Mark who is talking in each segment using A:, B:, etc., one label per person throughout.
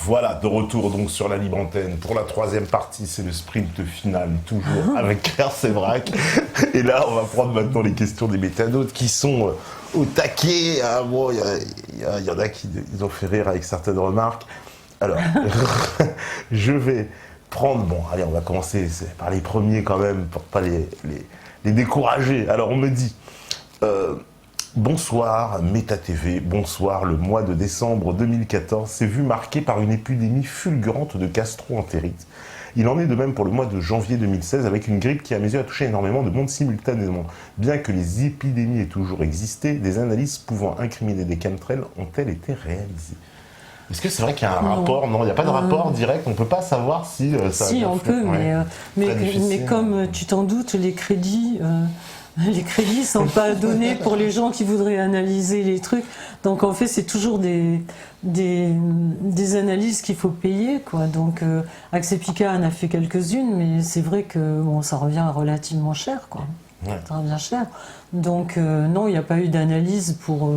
A: Voilà, de retour donc sur la libre antenne. Pour la troisième partie, c'est le sprint final, toujours avec Claire Sévrac. Et là, on va prendre maintenant les questions des métanautes qui sont au taquet. Ah, bon, il y en a qui ils ont fait rire avec certaines remarques. Alors, je vais prendre... Bon, allez, on va commencer par les premiers quand même, pour pas les décourager. Alors, on me dit... bonsoir Méta TV, bonsoir, le mois de décembre 2014 s'est vu marqué par une épidémie fulgurante de gastro-entérite. Il en est de même pour le mois de janvier 2016 avec une grippe qui à mes yeux a touché énormément de monde simultanément. Bien que les épidémies aient toujours existé, des analyses pouvant incriminer des chemtrails ont-elles été réalisées? Est-ce que c'est vrai qu'il y a un rapport? Non, il n'y a pas de rapport direct, on ne peut pas savoir si ça...
B: Si, on peut,
A: ouais,
B: mais comme tu t'en doutes, les crédits ne sont pas donnés pour les gens qui voudraient analyser les trucs. Donc en fait, c'est toujours des analyses qu'il faut payer, quoi. Donc Axepica en a fait quelques-unes, mais c'est vrai que bon, ça revient relativement cher, quoi. Ouais. Ça revient cher. Donc non, il n'y a pas eu d'analyse pour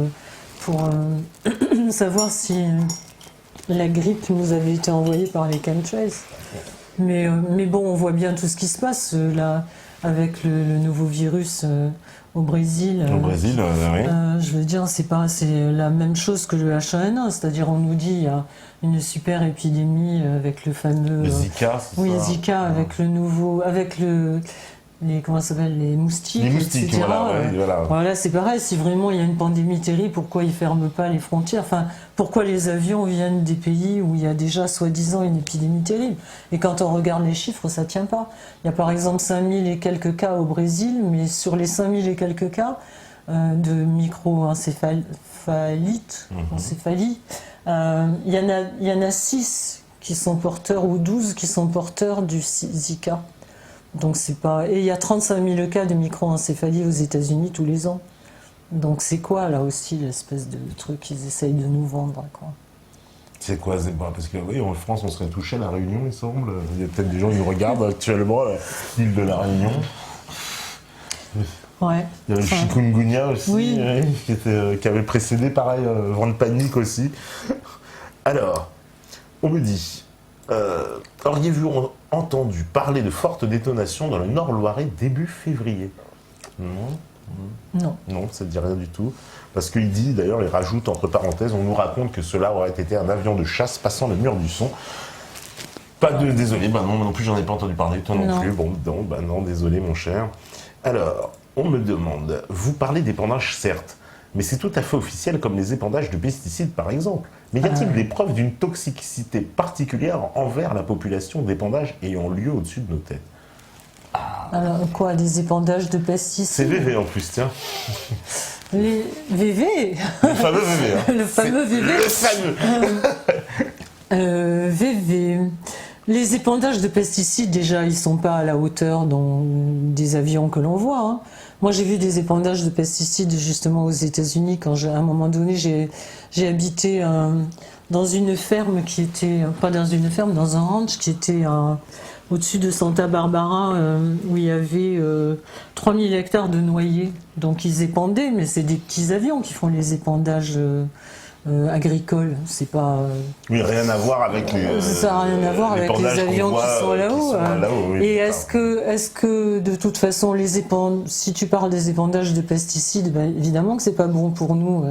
B: savoir si la grippe nous avait été envoyée par les chemtrails. Mais bon, on voit bien tout ce qui se passe là. Avec le nouveau virus au Brésil.
A: Au Brésil, oui.
B: Je veux dire, c'est la même chose que le H1N1, c'est-à-dire on nous dit il y a une super épidémie avec le fameux...
A: Le Zika, c'est
B: oui,
A: ça.
B: Zika, avec le nouveau... avec comment ça s'appelle, les moustiques, etc. Voilà, c'est pareil, si vraiment il y a une pandémie terrible, pourquoi ils ne ferment pas les frontières? Enfin, pourquoi les avions viennent des pays où il y a déjà soi-disant une épidémie terrible? Et quand on regarde les chiffres, ça ne tient pas. Il y a par exemple 5000 et quelques cas au Brésil, mais sur les 5000 et quelques cas de microencéphalie, il y en a 6 qui sont porteurs, ou 12 qui sont porteurs du Zika. Donc c'est pas... Et il y a 35 000 cas de microencéphalie aux États-Unis tous les ans. Donc c'est quoi là aussi l'espèce de truc qu'ils essayent de nous vendre, quoi?
A: C'est quoi? Parce que oui, en France on serait touché à La Réunion, il semble. Il y a peut-être des gens qui nous regardent actuellement, l'île de La Réunion.
B: Ouais.
A: Il y avait le chikungunya aussi,
B: oui.
A: Qui avait précédé pareil, vent de panique aussi. Alors, on me dit... auriez-vous entendu parler de fortes détonations dans le Nord-Loiret début février? Non. Non, ça ne dit rien du tout. Parce qu'il dit, d'ailleurs, il rajoute entre parenthèses, on nous raconte que cela aurait été un avion de chasse passant le mur du son. Désolé, non, moi non plus, j'en ai pas entendu parler, toi non plus. Bon, non, désolé, mon cher. Alors, on me demande, vous parlez d'épandage, certes, mais c'est tout à fait officiel comme les épandages de pesticides, par exemple. Mais y a-t-il des preuves d'une toxicité particulière envers la population d'épandage ayant lieu au-dessus de nos têtes?
B: Alors quoi, des épandages de pesticides?
A: C'est VV en plus, tiens.
B: Les VV.
A: Le fameux VV. Hein.
B: Le fameux VV.
A: Le fameux.
B: VV. Les épandages de pesticides, déjà, ils ne sont pas à la hauteur des avions que l'on voit. Hein. Moi, j'ai vu des épandages de pesticides justement aux États-Unis quand, à un moment donné, j'ai habité dans une ferme qui était, pas dans une ferme, dans un ranch qui était au-dessus de Santa Barbara, où il y avait 3000 hectares de noyers. Donc ils épandaient, mais c'est des petits avions qui font les épandages agricoles. C'est pas.
A: Oui, rien à voir avec les.
B: Ça n'a rien à voir avec les avions qui sont là-haut.
A: Oui,
B: et est-ce que de toute façon si tu parles des épandages de pesticides, ben, évidemment que c'est pas bon pour nous.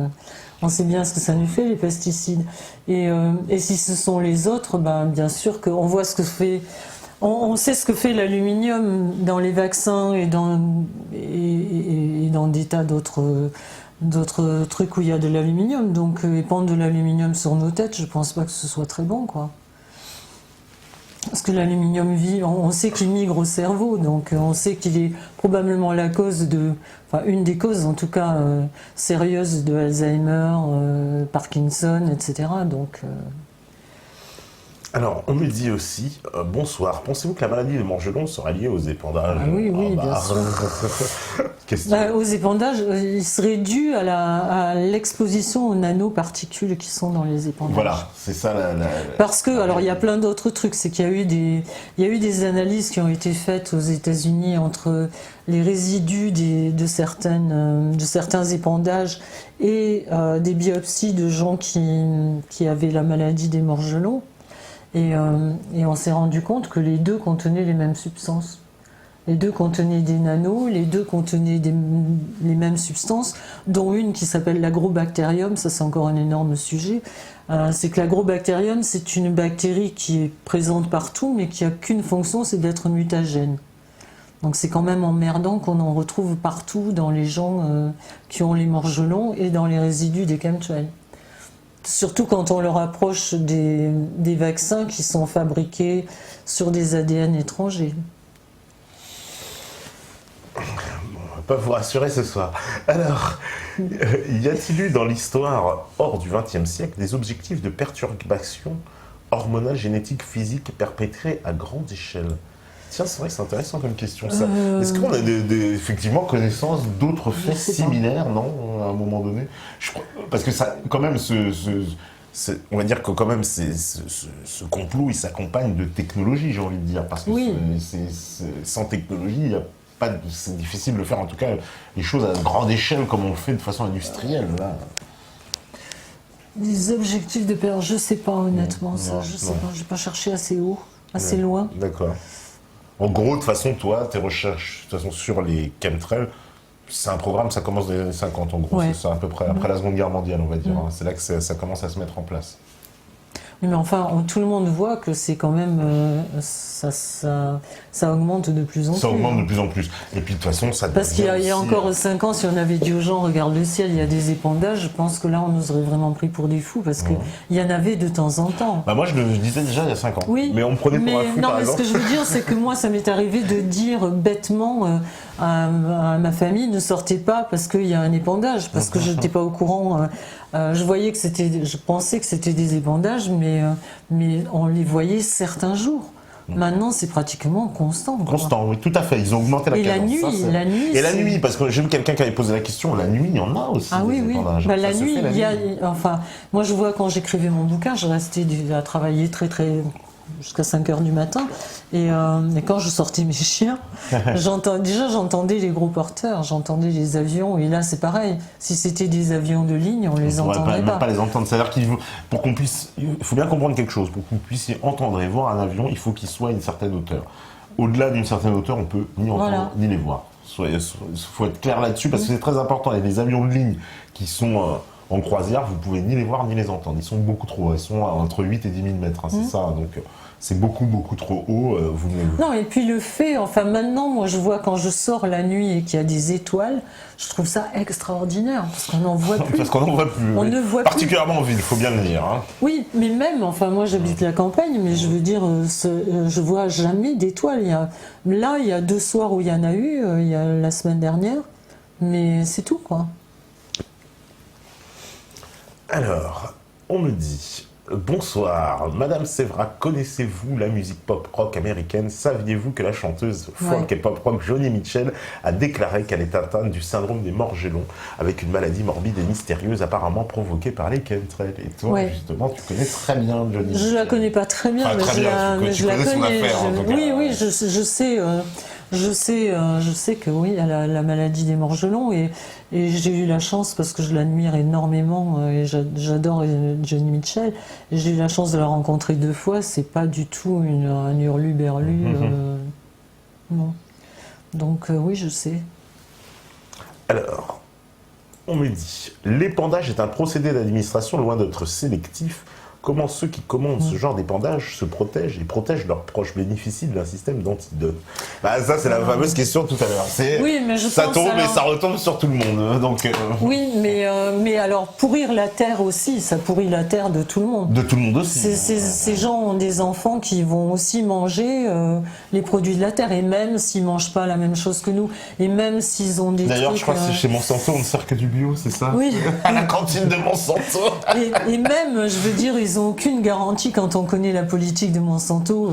B: On sait bien ce que ça nous fait les pesticides. Et si ce sont les autres, ben bien sûr qu'on voit ce que fait. On sait ce que fait l'aluminium dans les vaccins et dans des tas d'autres trucs où il y a de l'aluminium. Donc épandre de l'aluminium sur nos têtes, je pense pas que ce soit très bon, quoi. Parce que l'aluminium on sait qu'il migre au cerveau, donc on sait qu'il est probablement la cause une des causes en tout cas sérieuses de Alzheimer, Parkinson, etc. Donc
A: Alors, on me dit aussi, bonsoir, pensez-vous que la maladie de Morgelon sera liée aux épandages?
B: Oui, bien sûr. Aux épandages, il serait dû à l'exposition aux nanoparticules qui sont dans les épandages.
A: Voilà, c'est ça
B: Parce que, alors il y a plein d'autres trucs, c'est qu'il y a eu des analyses qui ont été faites aux États-Unis entre les résidus de certains épandages et des biopsies de gens qui avaient la maladie des morgelons. Et on s'est rendu compte que les deux contenaient les mêmes substances. Les deux contenaient des nanos, les deux contenaient les mêmes substances, dont une qui s'appelle l'agrobactérium, ça c'est encore un énorme sujet. C'est que l'agrobactérium, c'est une bactérie qui est présente partout, mais qui n'a qu'une fonction, c'est d'être mutagène. Donc c'est quand même emmerdant qu'on en retrouve partout dans les gens qui ont les morgelons et dans les résidus des chemtrails. Surtout quand on leur approche des vaccins qui sont fabriqués sur des ADN étrangers.
A: On va pas vous rassurer ce soir. Alors, y a-t-il eu dans l'histoire, hors du XXe siècle, des objectifs de perturbation hormonale, génétique, physique perpétrés à grande échelle? Tiens, c'est vrai que c'est intéressant comme question, ça. Est-ce qu'on a effectivement connaissance d'autres faits similaires, non, à un moment donné? Parce que ça, quand même, on va dire que quand même, ce complot, il s'accompagne de technologie, j'ai envie de dire. Parce que sans technologie, c'est difficile de faire, en tout cas, les choses à grande échelle comme on le fait de façon industrielle, là.
B: Les objectifs de perte, je sais pas honnêtement, ça, je sais pas, j'ai pas cherché assez haut, assez loin.
A: D'accord. En gros, de toute façon, toi, tes recherches de toute façon, sur les chemtrails, c'est un programme, ça commence dans les années 50, en gros, c'est ça, à peu près, après la Seconde Guerre mondiale, on va dire. C'est là que ça commence à se mettre en place.
B: Oui, mais enfin, tout le monde voit que c'est quand même, ça augmente de plus en plus.
A: Ça augmente de plus en plus. Et puis de toute façon, ça
B: parce qu'il y a encore 5 ans, si on avait dit aux gens, regarde le ciel, il y a des épandages, je pense que là, on nous aurait vraiment pris pour des fous, parce qu'il y en avait de temps en temps.
A: Bah moi, je le disais déjà il y a 5 ans.
B: Oui,
A: mais on me prenait pour un fou,
B: non,
A: par
B: mais
A: exemple.
B: ce que je veux dire, c'est que moi, ça m'est arrivé de dire bêtement à ma famille, ne sortez pas parce qu'il y a un épandage, parce que je n'étais pas au courant. Je pensais que c'était des épandages, mais on les voyait certains jours. Maintenant, c'est pratiquement constant.
A: Constant, oui, tout à fait. Ils ont augmenté la cadence.
B: Et
A: la nuit, parce que j'ai vu quelqu'un qui avait posé la question, la nuit, il y en a aussi.
B: Ah oui, oui. Bah, la nuit,
A: nuit.
B: Enfin, moi, je vois quand j'écrivais mon bouquin, je restais à travailler jusqu'à 5 heures du matin. Et quand je sortais mes chiens, j'entendais les gros porteurs, j'entendais les avions. Et là, c'est pareil. Si c'était des avions de ligne, on les entendrait pas.
A: Même pas les entendre. C'est-à-dire il faut bien comprendre quelque chose. Pour que vous puissiez entendre et voir un avion, il faut qu'il soit à une certaine hauteur. Au-delà d'une certaine hauteur, on peut ni entendre ni les voir. Il faut être clair là-dessus parce que c'est très important. Il y a des avions de ligne qui sont en croisière, vous pouvez ni les voir ni les entendre. Ils sont beaucoup trop hauts. Ils sont entre 8 et 10 000 mètres. C'est ça. Donc, c'est beaucoup, beaucoup trop haut.
B: Non, et puis le fait, enfin maintenant, moi je vois quand je sors la nuit et qu'il y a des étoiles, je trouve ça extraordinaire, parce qu'on n'en voit plus.
A: Parce qu'on n'en voit plus.
B: Ne voit
A: particulièrement en ville, il faut bien le dire. Hein.
B: Oui, mais même, enfin moi j'habite la campagne, mais je veux dire, je vois jamais d'étoiles. Là, il y a 2 soirs où il y en a eu, il y a la semaine dernière, mais c'est tout, quoi.
A: Alors, on me dit... Bonsoir, Madame Sévra, connaissez-vous la musique pop-rock américaine? Saviez-vous que la chanteuse folk et pop-rock Joni Mitchell a déclaré qu'elle est atteinte du syndrome des morgelons, avec une maladie morbide et mystérieuse apparemment provoquée par les chemtrails? Et toi, justement, tu connais très bien Joni Mitchell.
B: Je la connais pas très bien, mais je la connais. Oui, je sais que oui, elle a la maladie des morgelons et j'ai eu la chance, parce que je l'admire énormément et j'adore Joni Mitchell, et j'ai eu la chance de la rencontrer 2 fois. C'est pas du tout un hurluberlu, non. Donc oui, je sais.
A: Alors, on me dit, l'épandage est un procédé d'administration loin d'être sélectif. Comment ceux qui commandent ce genre d'épandage se protègent et protègent leurs proches, bénéficient d'un système d'antidote? Bah, ça, c'est la fameuse question tout à l'heure.
B: Oui, mais
A: ça tombe et ça retombe sur tout le monde. Donc,
B: oui, mais alors pourrir la terre aussi, ça pourrit la terre de tout le monde.
A: De tout le monde aussi.
B: Ces gens ont des enfants qui vont aussi manger les produits de la terre, et même s'ils ne mangent pas la même chose que nous, et même s'ils ont des
A: D'ailleurs, je crois que chez Monsanto, on ne sert que du bio, c'est ça?
B: Oui.
A: À la cantine de Monsanto.
B: et même, je veux dire, ils n'ont aucune garantie, quand on connaît la politique de Monsanto,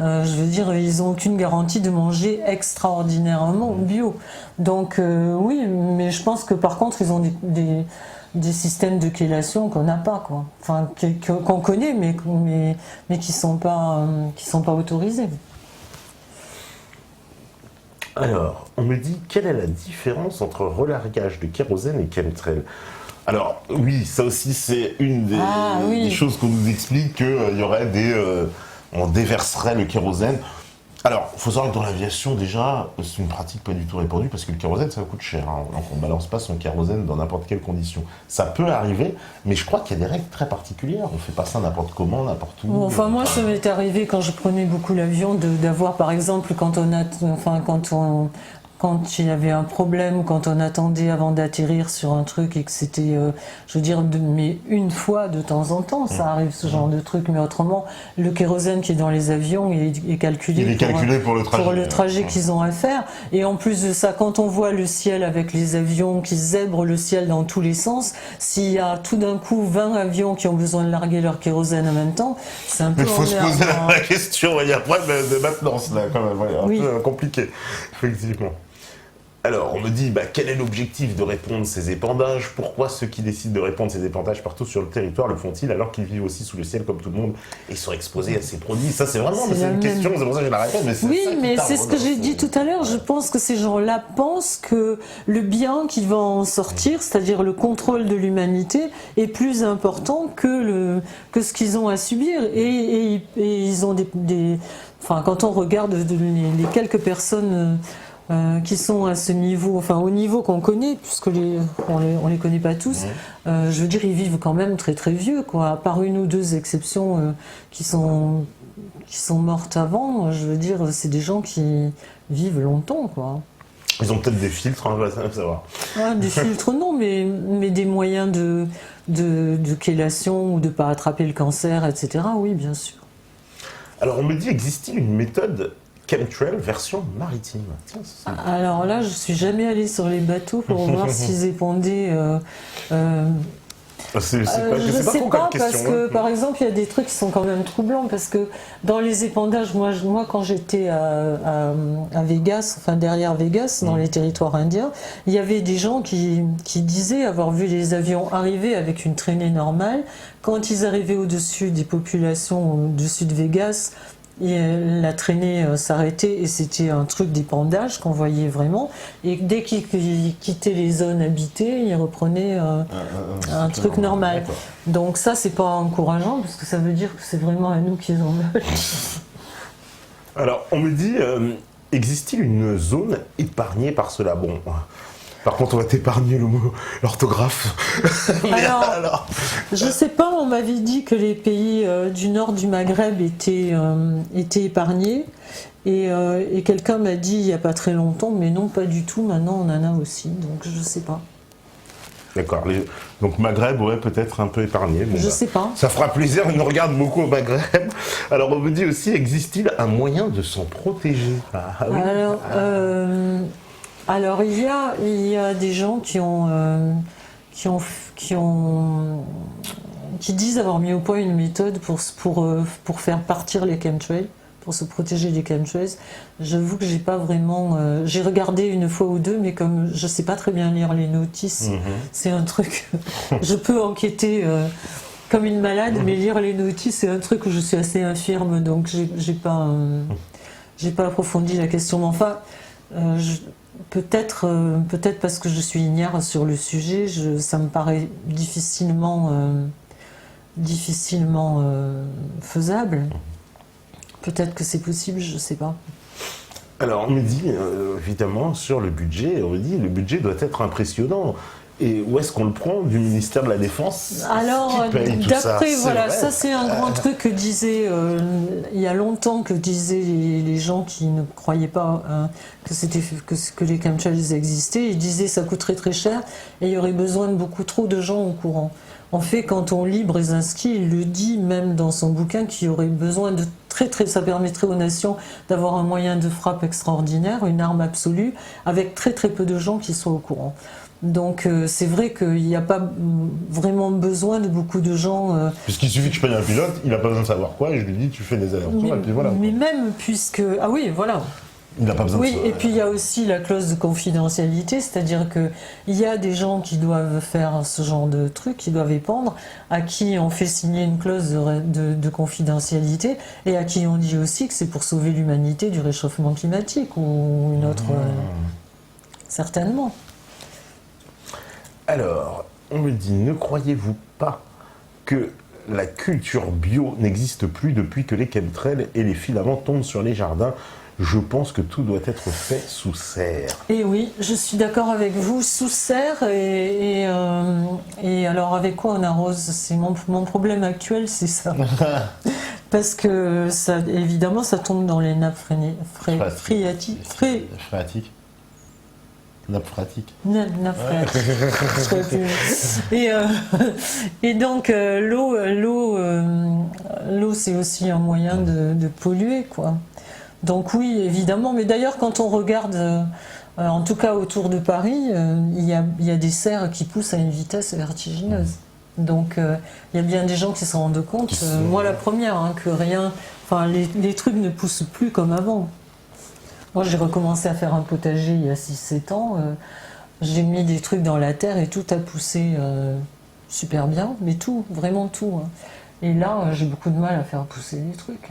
B: je veux dire, ils n'ont aucune garantie de manger extraordinairement bio. Donc oui, mais je pense que par contre, ils ont des systèmes de chélation qu'on n'a pas, quoi. Enfin, qu'on connaît, mais qui sont pas autorisés.
A: Alors, on me dit, quelle est la différence entre relargage de kérosène et chemtrail? Alors oui, ça aussi c'est une des choses qu'on nous explique qu'il y aurait on déverserait le kérosène. Alors, il faut savoir que dans l'aviation, déjà, c'est une pratique pas du tout répandue parce que le kérosène, ça coûte cher. Donc, on ne balance pas son kérosène dans n'importe quelle condition. Ça peut arriver, mais je crois qu'il y a des règles très particulières. On ne fait pas ça n'importe comment, n'importe où.
B: Bon, enfin, moi, ça m'est arrivé quand je prenais beaucoup l'avion d'avoir, par exemple, quand il y avait un problème ou quand on attendait avant d'atterrir sur un truc et que c'était, je veux dire, mais une fois de temps en temps, ça arrive ce genre de truc, mais autrement, le kérosène qui est dans les avions est calculé,
A: pour le trajet,
B: qu'ils ont à faire. Et en plus de ça, quand on voit le ciel avec les avions qui zèbrent le ciel dans tous les sens, s'il y a tout d'un coup 20 avions qui ont besoin de larguer leur kérosène en même temps, c'est un peu
A: emmerdant. Il faut se poser la question, il y a pas de maintenance là, quand même, un peu compliqué, effectivement. Alors, on me dit, quel est l'objectif de répondre ces épandages? Pourquoi ceux qui décident de répondre ces épandages partout sur le territoire le font-ils alors qu'ils vivent aussi sous le ciel comme tout le monde et sont exposés à ces produits? Ça, c'est vraiment une question, c'est pour ça que j'ai la réponse.
B: Mais c'est ce que j'ai dit tout à l'heure. Je pense que ces gens-là pensent que le bien qui va en sortir, c'est-à-dire le contrôle de l'humanité, est plus important que ce qu'ils ont à subir. Et ils ont enfin, quand on regarde les quelques personnes qui sont à ce niveau, enfin au niveau qu'on connaît, puisque on les connaît pas tous, je veux dire, ils vivent quand même très très vieux, quoi. À part une ou deux exceptions qui sont mortes avant, je veux dire, c'est des gens qui vivent longtemps, quoi.
A: Ils ont peut-être des filtres, on va savoir.
B: Des filtres, non, mais des moyens de chélation ou de pas attraper le cancer, etc. Oui, bien sûr.
A: Alors on me dit, existe-t-il une méthode chemtrail version maritime?
B: Alors là, je suis jamais allée sur les bateaux pour voir s'ils épandaient.
A: Je sais pas
B: parce que, par exemple, il y a des trucs qui sont quand même troublants, parce que dans les épandages, moi quand j'étais à Vegas, enfin derrière Vegas, dans les territoires indiens, il y avait des gens qui disaient avoir vu les avions arriver avec une traînée normale. Quand ils arrivaient au-dessus des populations, au-dessus de Vegas, et la traînée s'arrêtait et c'était un truc d'épandage qu'on voyait vraiment. Et dès qu'ils quittaient les zones habitées, ils reprenaient un truc normal. Donc ça, c'est pas encourageant parce que ça veut dire que c'est vraiment à nous qu'ils en veulent.
A: Alors, on me dit, existe-t-il une zone épargnée par cela? Bon, par contre, on va t'épargner l'orthographe.
B: Alors, je sais pas, on m'avait dit que les pays du nord du Maghreb étaient épargnés. Et quelqu'un m'a dit il n'y a pas très longtemps, mais non, pas du tout, maintenant on en a aussi, donc je sais pas.
A: D'accord, donc Maghreb, ouais, peut-être un peu épargné. Bon,
B: je sais pas.
A: Ça fera plaisir, on nous regarde beaucoup au Maghreb. Alors on me dit aussi, existe-t-il un moyen de s'en protéger?
B: Alors il y a des gens qui disent avoir mis au point une méthode pour faire partir les chemtrails, pour se protéger des chemtrails. J'avoue que j'ai pas vraiment, j'ai regardé une fois ou deux, mais comme je sais pas très bien lire les notices, c'est un truc, je peux enquêter comme une malade, mais lire les notices c'est un truc où je suis assez infirme, donc j'ai pas approfondi la question. Mais enfin, peut-être parce que je suis ignare sur le sujet, ça me paraît difficilement faisable. Peut-être que c'est possible, je sais pas.
A: Alors on me dit, évidemment, sur le budget, on me dit le budget doit être impressionnant. Et où est-ce qu'on le prend? Du ministère de la Défense?
B: Alors, d'après, voilà, ça c'est un grand truc que disaient, il y a longtemps, que disaient les gens qui ne croyaient pas que les chemtrails existaient. Ils disaient ça coûterait très cher et il y aurait besoin de beaucoup trop de gens au courant. En fait, quand on lit Brzezinski, il le dit même dans son bouquin qu'il y aurait besoin de ça permettrait aux nations d'avoir un moyen de frappe extraordinaire, une arme absolue, avec très très peu de gens qui soient au courant. Donc c'est vrai qu'il n'y a pas vraiment besoin de beaucoup de gens.
A: Puisqu'il suffit que je paye un pilote, il n'a pas besoin de savoir quoi, et je lui dis tu fais des allers-retours, et puis voilà.
B: Mais même puisque... Ah oui, voilà.
A: Il n'a pas besoin de ça.
B: Oui, et puis il y a aussi la clause de confidentialité, c'est-à-dire qu'il y a des gens qui doivent faire ce genre de truc, qui doivent épandre, à qui on fait signer une clause de confidentialité, et à qui on dit aussi que c'est pour sauver l'humanité du réchauffement climatique, ou une autre... certainement.
A: Alors, on me dit, ne croyez-vous pas que la culture bio n'existe plus depuis que les chemtrails et les filaments tombent sur les jardins? Je pense que tout doit être fait sous serre.
B: Et oui, je suis d'accord avec vous, sous serre et alors avec quoi on arrose? C'est mon problème actuel, c'est ça. Parce que ça, évidemment, ça tombe dans les nappes phréatiques.
A: Nappe phréatique.
B: Nappe phréatique. Et donc l'eau, c'est aussi un moyen de polluer, quoi. Donc oui, évidemment, mais d'ailleurs quand on regarde, en tout cas autour de Paris, il y a des serres qui poussent à une vitesse vertigineuse. Donc il y a bien des gens qui se rendent compte, moi la première, hein, que les trucs ne poussent plus comme avant. Moi j'ai recommencé à faire un potager il y a 6-7 ans, j'ai mis des trucs dans la terre et tout a poussé super bien, mais tout, vraiment tout. Hein. Et là j'ai beaucoup de mal à faire pousser des trucs.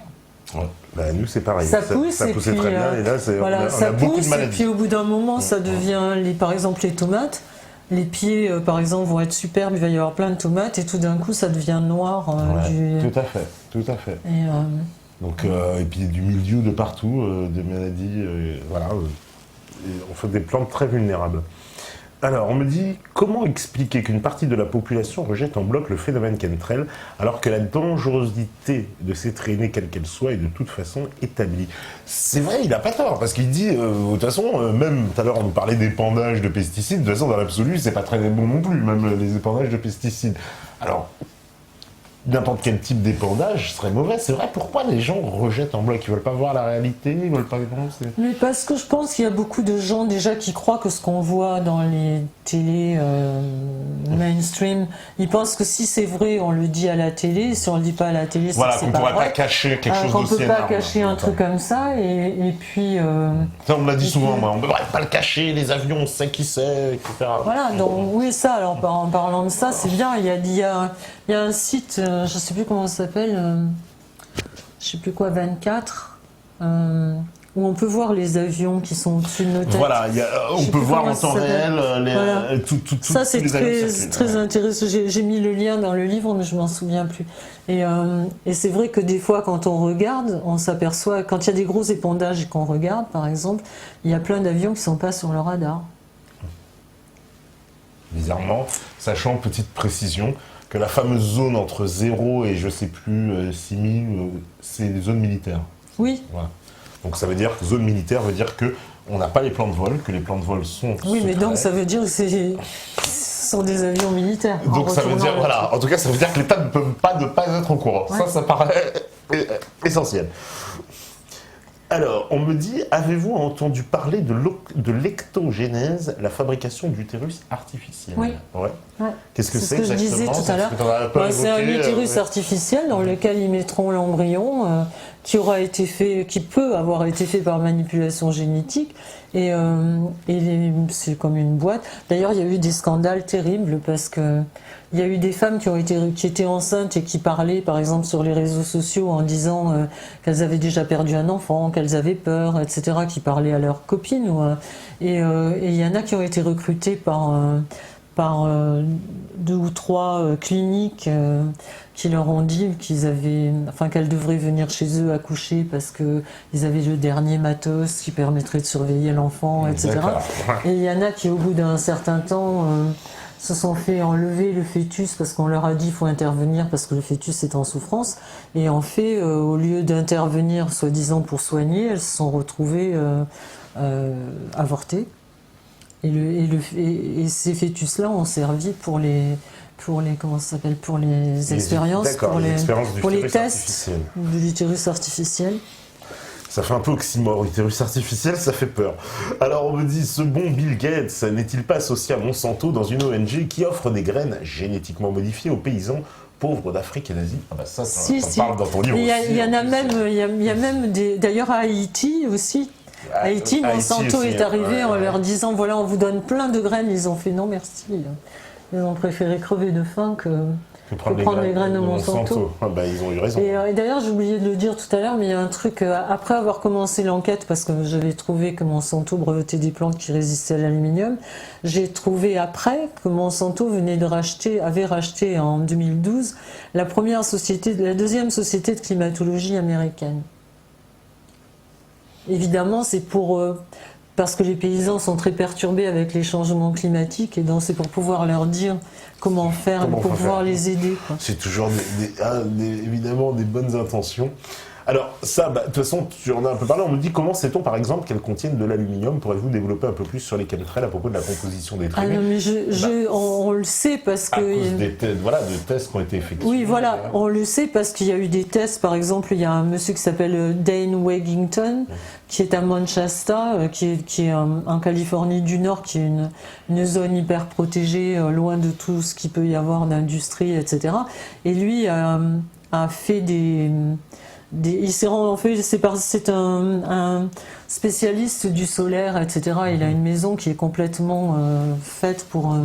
A: Ouais. Bah, nous c'est pareil,
B: ça pousse
A: ça poussait très bien et là
B: voilà,
A: on a beaucoup de maladies.
B: Et puis au bout d'un moment ça devient, par exemple les tomates, les pieds par exemple vont être superbes, il va y avoir plein de tomates et tout d'un coup ça devient noir.
A: Tout à fait. Donc, et puis du mildiou de partout, des maladies, voilà, on fait des plantes très vulnérables. Alors, on me dit, comment expliquer qu'une partie de la population rejette en bloc le phénomène chemtrail, alors que la dangerosité de ces traînées, quelle qu'elle soit, est de toute façon établie? C'est vrai, il n'a pas tort, parce qu'il dit, de toute façon, même tout à l'heure on nous parlait d'épandage de pesticides, de toute façon dans l'absolu, c'est pas très bon non plus, même les épandages de pesticides. Alors, n'importe quel type d'épandage serait mauvais, c'est vrai. Pourquoi les gens rejettent en bloc? Ils veulent pas voir la réalité, ils veulent pas penser.
B: Mais parce que je pense qu'il y a beaucoup de gens déjà qui croient que ce qu'on voit dans les télés mainstream, ils pensent que si c'est vrai, on le dit à la télé. Si on le dit pas à la télé, c'est
A: voilà,
B: que c'est
A: qu'on
B: pas
A: pourrait
B: vrai.
A: pas cacher quelque chose d'aussi énorme.
B: On peut pas cacher un truc comme ça, et puis.
A: Ça, on me l'a dit souvent, moi. On peut pas le cacher. Les avions, on sait qui c'est, etc.
B: Voilà, donc oui, ça. Alors en parlant de ça, c'est bien. Il y a un site, je sais plus comment ça s'appelle, je sais plus quoi, 24, où on peut voir les avions qui sont au-dessus de nos têtes.
A: Voilà, on peut voir en temps réel tout
B: ça, c'est très intéressant. J'ai mis le lien dans le livre, mais je m'en souviens plus. Et c'est vrai que des fois, quand on regarde, on s'aperçoit, quand il y a des gros épandages et qu'on regarde, par exemple, il y a plein d'avions qui ne sont pas sur le radar.
A: Bizarrement, sachant, petite précision, que la fameuse zone entre 0 et je sais plus 6000, c'est des zones militaires.
B: Oui.
A: Voilà. Donc ça veut dire que zone militaire veut dire que on n'a pas les plans de vol, que les plans de vol sont
B: oui, mais
A: secrets.
B: donc ça veut dire que ce sont des avions militaires.
A: Donc ça veut dire, voilà, en tout cas ça veut dire que l'État ne peut pas ne pas être au courant. Ouais. Ça paraît essentiel. Alors, on me dit, avez-vous entendu parler de l'ectogénèse, la fabrication d'utérus artificiel?
B: Oui.
A: Ouais.
B: Ouais.
A: Qu'est-ce que c'est
B: ce que je disais tout à l'heure. C'est un utérus artificiel dans lequel ils mettront l'embryon qui peut avoir été fait par manipulation génétique. Et c'est comme une boîte. D'ailleurs, il y a eu des scandales terribles parce que il y a eu des femmes qui étaient enceintes et qui parlaient, par exemple, sur les réseaux sociaux en disant qu'elles avaient déjà perdu un enfant, qu'elles avaient peur, etc., qui parlaient à leurs copines. Et il y en a qui ont été recrutées par 2 ou 3 cliniques qui leur ont dit qu'elles devraient venir chez eux accoucher parce qu'ils avaient le dernier matos qui permettrait de surveiller l'enfant, etc. Et il y en a qui, au bout d'un certain temps, se sont fait enlever le fœtus parce qu'on leur a dit qu'il faut intervenir parce que le fœtus est en souffrance. Et en fait, au lieu d'intervenir soi-disant pour soigner, elles se sont retrouvées avortées. Et ces fœtus-là ont servi pour les expériences, pour les tests de l'utérus artificiel.
A: Ça fait un peu oxymore, utérus artificiel, ça fait peur. Alors on me dit, ce bon Bill Gates n'est-il pas associé à Monsanto dans une ONG qui offre des graines génétiquement modifiées aux paysans pauvres d'Afrique et d'Asie? Ah bah ça, t'en parles dans ton livre aussi.
B: Il y a même d'ailleurs à Haïti aussi. Haïti, Monsanto est arrivé en leur disant, on vous donne plein de graines. Ils ont fait non merci. Ils ont préféré crever de faim que...
A: que prendre les graines de Monsanto. Ah bah, ils ont eu raison.
B: Et d'ailleurs, j'ai oublié de le dire tout à l'heure, mais il y a un truc, après avoir commencé l'enquête, parce que j'avais trouvé que Monsanto brevetait des plantes qui résistaient à l'aluminium, j'ai trouvé après que Monsanto avait racheté en 2012 la deuxième société de climatologie américaine. Évidemment, c'est parce que les paysans sont très perturbés avec les changements climatiques, et donc c'est pour pouvoir leur dire comment faire, pour pouvoir les aider.
A: C'est toujours évidemment des bonnes intentions. Alors ça, de toute façon, tu en as un peu parlé, on me dit comment sait-on par exemple qu'elles contiennent de l'aluminium? Pourrez-vous développer un peu plus sur les chemtrails à propos de la composition des traînées?
B: Ah non, mais on le sait parce que...
A: À cause de tests qui ont été effectués.
B: Oui, voilà, on le sait parce qu'il y a eu des tests. Par exemple, il y a un monsieur qui s'appelle Dane Wigington, qui est à Manchester, qui est en Californie du Nord, qui est une zone hyper protégée, loin de tout ce qu'il peut y avoir d'industrie, etc. Et lui a fait c'est un spécialiste du solaire, etc. Il a une maison qui est complètement faite pour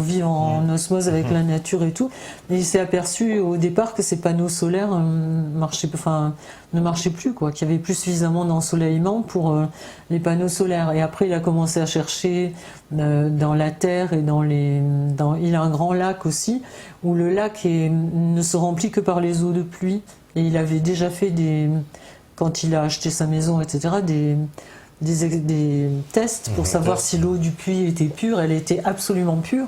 B: vivre en osmose avec la nature et tout. Et il s'est aperçu au départ que ces panneaux solaires ne marchaient plus, quoi, qu'il y avait plus suffisamment d'ensoleillement pour les panneaux solaires. Et après, il a commencé à chercher dans la terre et il a un grand lac aussi, où le lac ne se remplit que par les eaux de pluie. Et il avait déjà fait quand il a acheté sa maison, etc., des tests pour savoir si l'eau du puits était pure. Elle était absolument pure.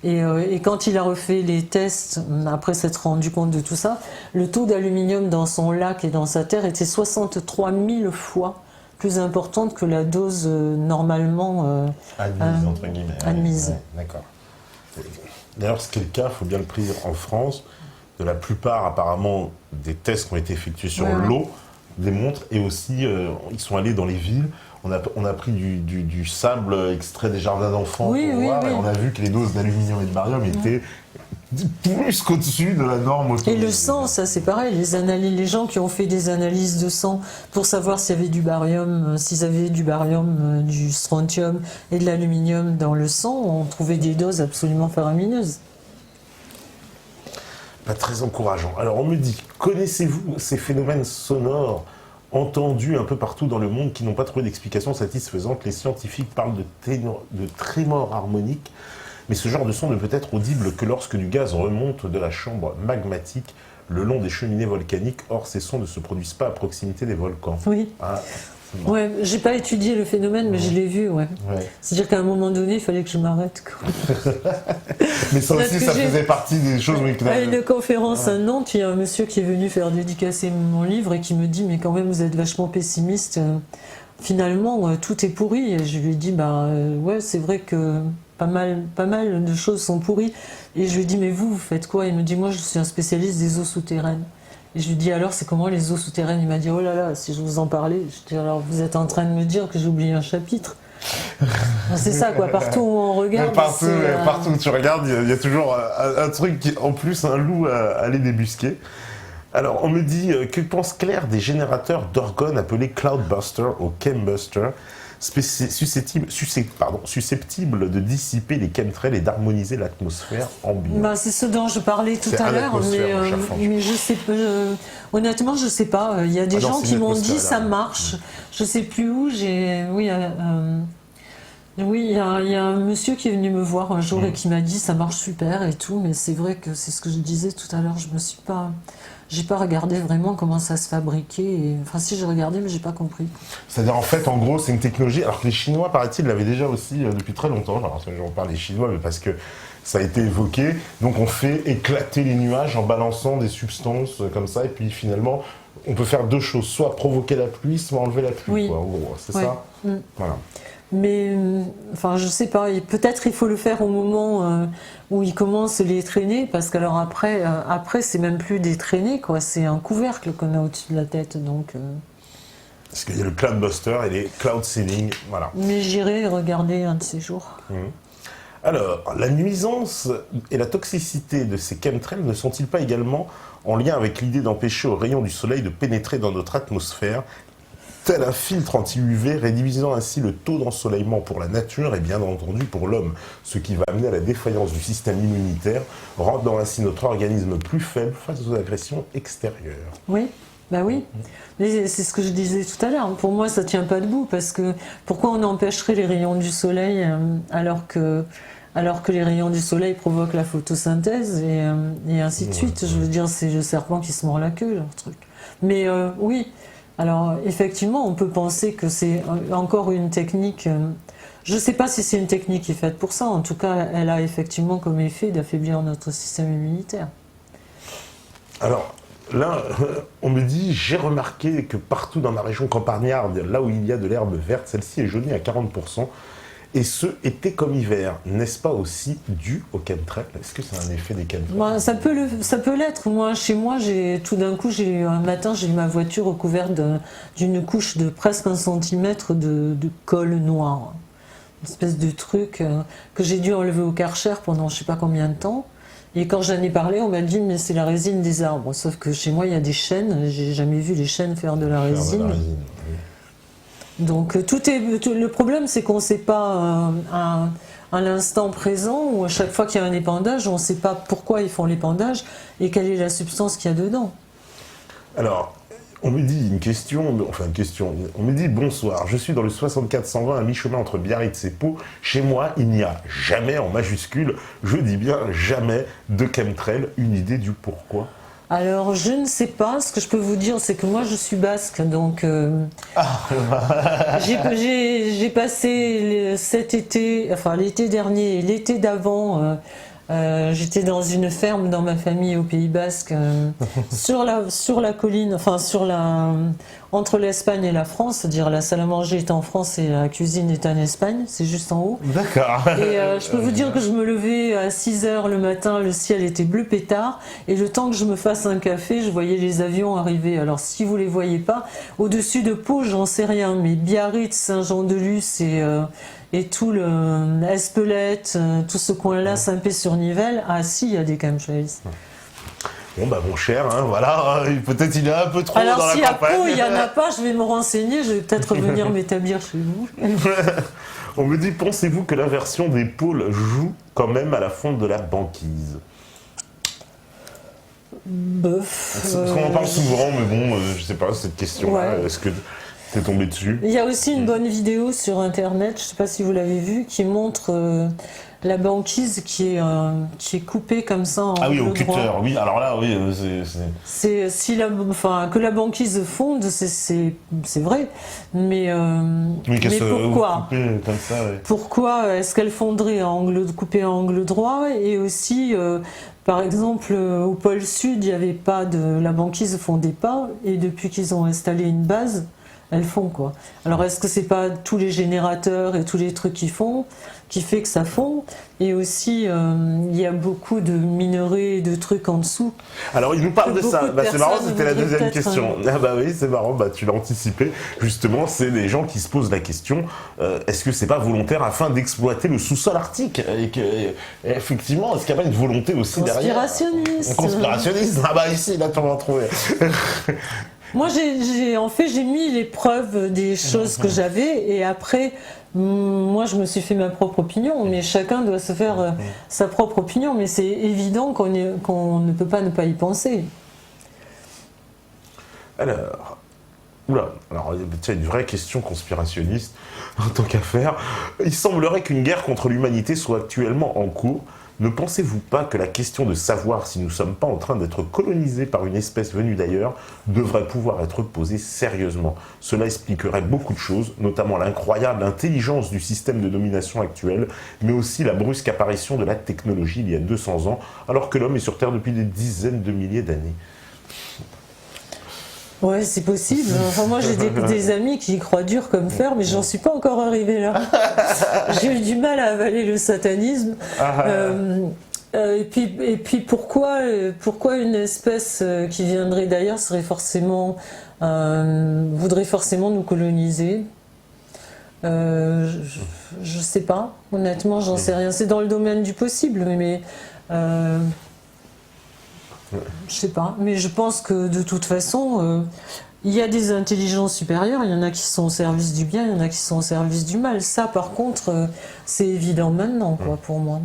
B: Et quand il a refait les tests, après s'être rendu compte de tout ça, le taux d'aluminium dans son lac et dans sa terre était 63 000 fois plus importante que la dose normalement
A: admise, entre guillemets.
B: Admise.
A: Ouais, d'accord. D'ailleurs, ce qui est le cas, il faut bien le préciser, en France, de la plupart apparemment des tests qui ont été effectués sur l'eau démontrent, et aussi ils sont allés dans les villes, on a pris du sable extrait des jardins d'enfants pour voir, et on a vu que les doses d'aluminium et de barium étaient plus qu'au-dessus de la norme autorisée.
B: Et le sang, ça c'est pareil, les gens qui ont fait des analyses de sang pour savoir s'il y avait du barium, du strontium et de l'aluminium dans le sang, ont trouvé des doses absolument faramineuses.
A: Pas très encourageant. Alors on me dit, connaissez-vous ces phénomènes sonores entendus un peu partout dans le monde qui n'ont pas trouvé d'explication satisfaisante? Les scientifiques parlent de trémors harmoniques, mais ce genre de son ne peut être audible que lorsque du gaz remonte de la chambre magmatique le long des cheminées volcaniques. Or, ces sons ne se produisent pas à proximité des volcans.
B: Oui. Ouais, j'ai pas étudié le phénomène, mais je l'ai vu, ouais. C'est-à-dire qu'à un moment donné, il fallait que je m'arrête, quoi.
A: Mais ça aussi, ça faisait partie des choses...
B: À une conférence à Nantes, il y a un monsieur qui est venu faire dédicacer mon livre et qui me dit « Mais quand même, vous êtes vachement pessimiste. Finalement, tout est pourri. » Et je lui ai dit « ouais, c'est vrai que pas mal de choses sont pourries. » Et je lui ai dit « Mais vous faites quoi ?» Il me dit « Moi, je suis un spécialiste des eaux souterraines. » Et je lui dis alors c'est comment les eaux souterraines? Il m'a dit oh là là, si je vous en parlais. Je dis alors vous êtes en train de me dire que j'ai oublié un chapitre. C'est ça quoi, partout où on regarde.
A: Partout où tu regardes, il y a toujours un truc en plus, un loup à aller débusquer. Alors on me dit que pense Claire des générateurs d'organes appelés Cloudbuster ou Chembuster, susceptibles de dissiper les chemtrails et d'harmoniser l'atmosphère ambiante.
B: C'est ce dont je parlais tout à l'heure, mais je sais pas, honnêtement je sais pas. Il y a des gens qui m'ont dit ça marche. Je sais plus où. Oui, il y a un monsieur qui est venu me voir un jour et qui m'a dit ça marche super et tout, mais c'est vrai que c'est ce que je disais tout à l'heure. J'ai pas regardé vraiment comment ça se fabriquait. Enfin, si j'ai regardé, mais j'ai pas compris.
A: C'est-à-dire, en fait, en gros, c'est une technologie. Alors que les Chinois, paraît-il, l'avaient déjà aussi depuis très longtemps. Alors, j'en parle des Chinois, mais parce que ça a été évoqué. Donc, on fait éclater les nuages en balançant des substances comme ça. Et puis, finalement, on peut faire deux choses. Soit provoquer la pluie, soit enlever la pluie.
B: Oui.
A: Quoi, en gros, c'est ça. Voilà.
B: Mais, enfin, je sais pas, peut-être il faut le faire au moment où ils commencent à les traîner, parce qu'alors après c'est même plus des traînées, quoi, c'est un couvercle qu'on a au-dessus de la tête, donc...
A: Parce qu'il y a le Cloudbuster et les Cloud Seeding, voilà.
B: Mais j'irai regarder un de ces jours.
A: Alors, la nuisance et la toxicité de ces chemtrails ne sont-ils pas également en lien avec l'idée d'empêcher aux rayons du soleil de pénétrer dans notre atmosphère tel un filtre anti-UV, réduisant ainsi le taux d'ensoleillement pour la nature et bien entendu pour l'homme, ce qui va amener à la défaillance du système immunitaire, rendant ainsi notre organisme plus faible face aux agressions extérieures.
B: Oui, bah oui. Mais c'est ce que je disais tout à l'heure. Pour moi, ça tient pas debout parce que pourquoi on empêcherait les rayons du soleil alors que les rayons du soleil provoquent la photosynthèse et ainsi de suite. Je veux dire, c'est le serpent qui se mord la queue, leur truc. Mais oui. Alors effectivement, on peut penser que c'est encore une technique. Je ne sais pas si c'est une technique qui est faite pour ça. En tout cas, elle a effectivement comme effet d'affaiblir notre système immunitaire.
A: Alors là, on me dit, j'ai remarqué que partout dans ma région campagnarde, là où il y a de l'herbe verte, celle-ci est jaunie à 40%. Et ce, été comme hiver, n'est-ce pas aussi dû au chemtrail? Est-ce que c'est un effet des chemtrails?
B: Bah, ça peut l'être. Moi, chez moi, tout d'un coup, un matin, j'ai eu ma voiture recouverte d'une couche de presque 1 centimètre de colle noire. Une espèce de truc que j'ai dû enlever au Karcher pendant je ne sais pas combien de temps. Et quand j'en ai parlé, on m'a dit mais c'est la résine des arbres. Sauf que chez moi, il y a des chênes. J'ai jamais vu les chênes faire de la résine.
A: Oui.
B: Donc le problème, c'est qu'on ne sait pas à l'instant présent ou à chaque fois qu'il y a un épandage, on ne sait pas pourquoi ils font l'épandage et quelle est la substance qu'il y a dedans.
A: Alors, on me dit on me dit bonsoir, je suis dans le 64-120 à mi-chemin entre Biarritz et Pau. Chez moi, il n'y a jamais, en majuscule, je dis bien jamais, de chemtrail. Une idée du pourquoi?
B: Alors, je ne sais pas. Ce que je peux vous dire, c'est que moi, je suis basque, donc j'ai passé cet été, enfin l'été dernier et l'été d'avant, j'étais dans une ferme dans ma famille au Pays Basque, sur la colline, enfin entre l'Espagne et la France, c'est-à-dire la salle à manger est en France et la cuisine est en Espagne, c'est juste en haut.
A: D'accord.
B: Et je peux vous dire que je me levais à 6h le matin, le ciel était bleu pétard, et le temps que je me fasse un café, je voyais les avions arriver. Alors si vous les voyez pas, au-dessus de Pau, j'en sais rien, mais Biarritz, Saint-Jean-de-Luz et tout le Espelette, tout ce coin-là, Saint-Pé-sur-Nivelle, ah si, il y a des chemtrails.
A: Bon bah mon cher, hein, voilà, peut-être il est un peu trop
B: alors,
A: dans la campagne.
B: Alors si à Pau il n'y en a pas, je vais me renseigner, je vais peut-être venir m'établir chez vous.
A: On me dit, pensez-vous que l'inversion des pôles joue quand même à la fonte de la banquise?
B: Bof.
A: Parce qu'on en parle souvent, mais bon, je sais pas, cette question-là,
B: Ouais.
A: est-ce que t'es tombé dessus?
B: Il y a aussi une bonne vidéo sur internet, je ne sais pas si vous l'avez vue, qui montre la banquise qui est coupée comme ça en
A: Ah oui, au
B: angle
A: cutter,
B: droit.
A: oui, alors là, oui,
B: C'est que la banquise fonde, c'est vrai, mais pourquoi?
A: Comme ça, ouais.
B: Pourquoi est-ce qu'elle fondrait coupée à angle droit? Et aussi, par exemple, au pôle Sud, il y avait pas la banquise fondait pas, et depuis qu'ils ont installé une base, elles font quoi. Alors est-ce que c'est pas tous les générateurs et tous les trucs qui fait que ça fond? Et aussi il y a beaucoup de minerais et de trucs en dessous.
A: Alors il nous parle de ça, c'est marrant, c'était la deuxième
B: peut-être,
A: question. Ah bah oui, c'est marrant, bah tu l'as anticipé. Justement, c'est les gens qui se posent la question, est-ce que c'est pas volontaire afin d'exploiter le sous-sol arctique? Et effectivement, est-ce qu'il n'y a pas une volonté aussi derrière? Conspirationniste. Ah bah ici, là tu vas en trouver.
B: Moi, j'ai mis les preuves des choses que j'avais, et après, moi, je me suis fait ma propre opinion, mais chacun doit se faire sa propre opinion, mais c'est évident qu'on ne peut pas ne pas y penser.
A: Alors, tiens, une vraie question conspirationniste, en tant qu'affaire. Il semblerait qu'une guerre contre l'humanité soit actuellement en cours. Ne pensez-vous pas que la question de savoir si nous ne sommes pas en train d'être colonisés par une espèce venue d'ailleurs devrait pouvoir être posée sérieusement? Cela expliquerait beaucoup de choses, notamment l'incroyable intelligence du système de domination actuel, mais aussi la brusque apparition de la technologie il y a 200 ans, alors que l'homme est sur Terre depuis des dizaines de milliers d'années.
B: Ouais, c'est possible. Enfin, moi, j'ai des amis qui y croient dur comme fer, mais j'en suis pas encore arrivée là. J'ai eu du mal à avaler le satanisme. Et puis pourquoi une espèce qui viendrait d'ailleurs voudrait forcément nous coloniser? Je sais pas. Honnêtement, j'en sais rien. C'est dans le domaine du possible, mais je sais pas. Mais je pense que de toute façon, il y a des intelligences supérieures, il y en a qui sont au service du bien, il y en a qui sont au service du mal. Ça, par contre, c'est évident maintenant, quoi, pour moi.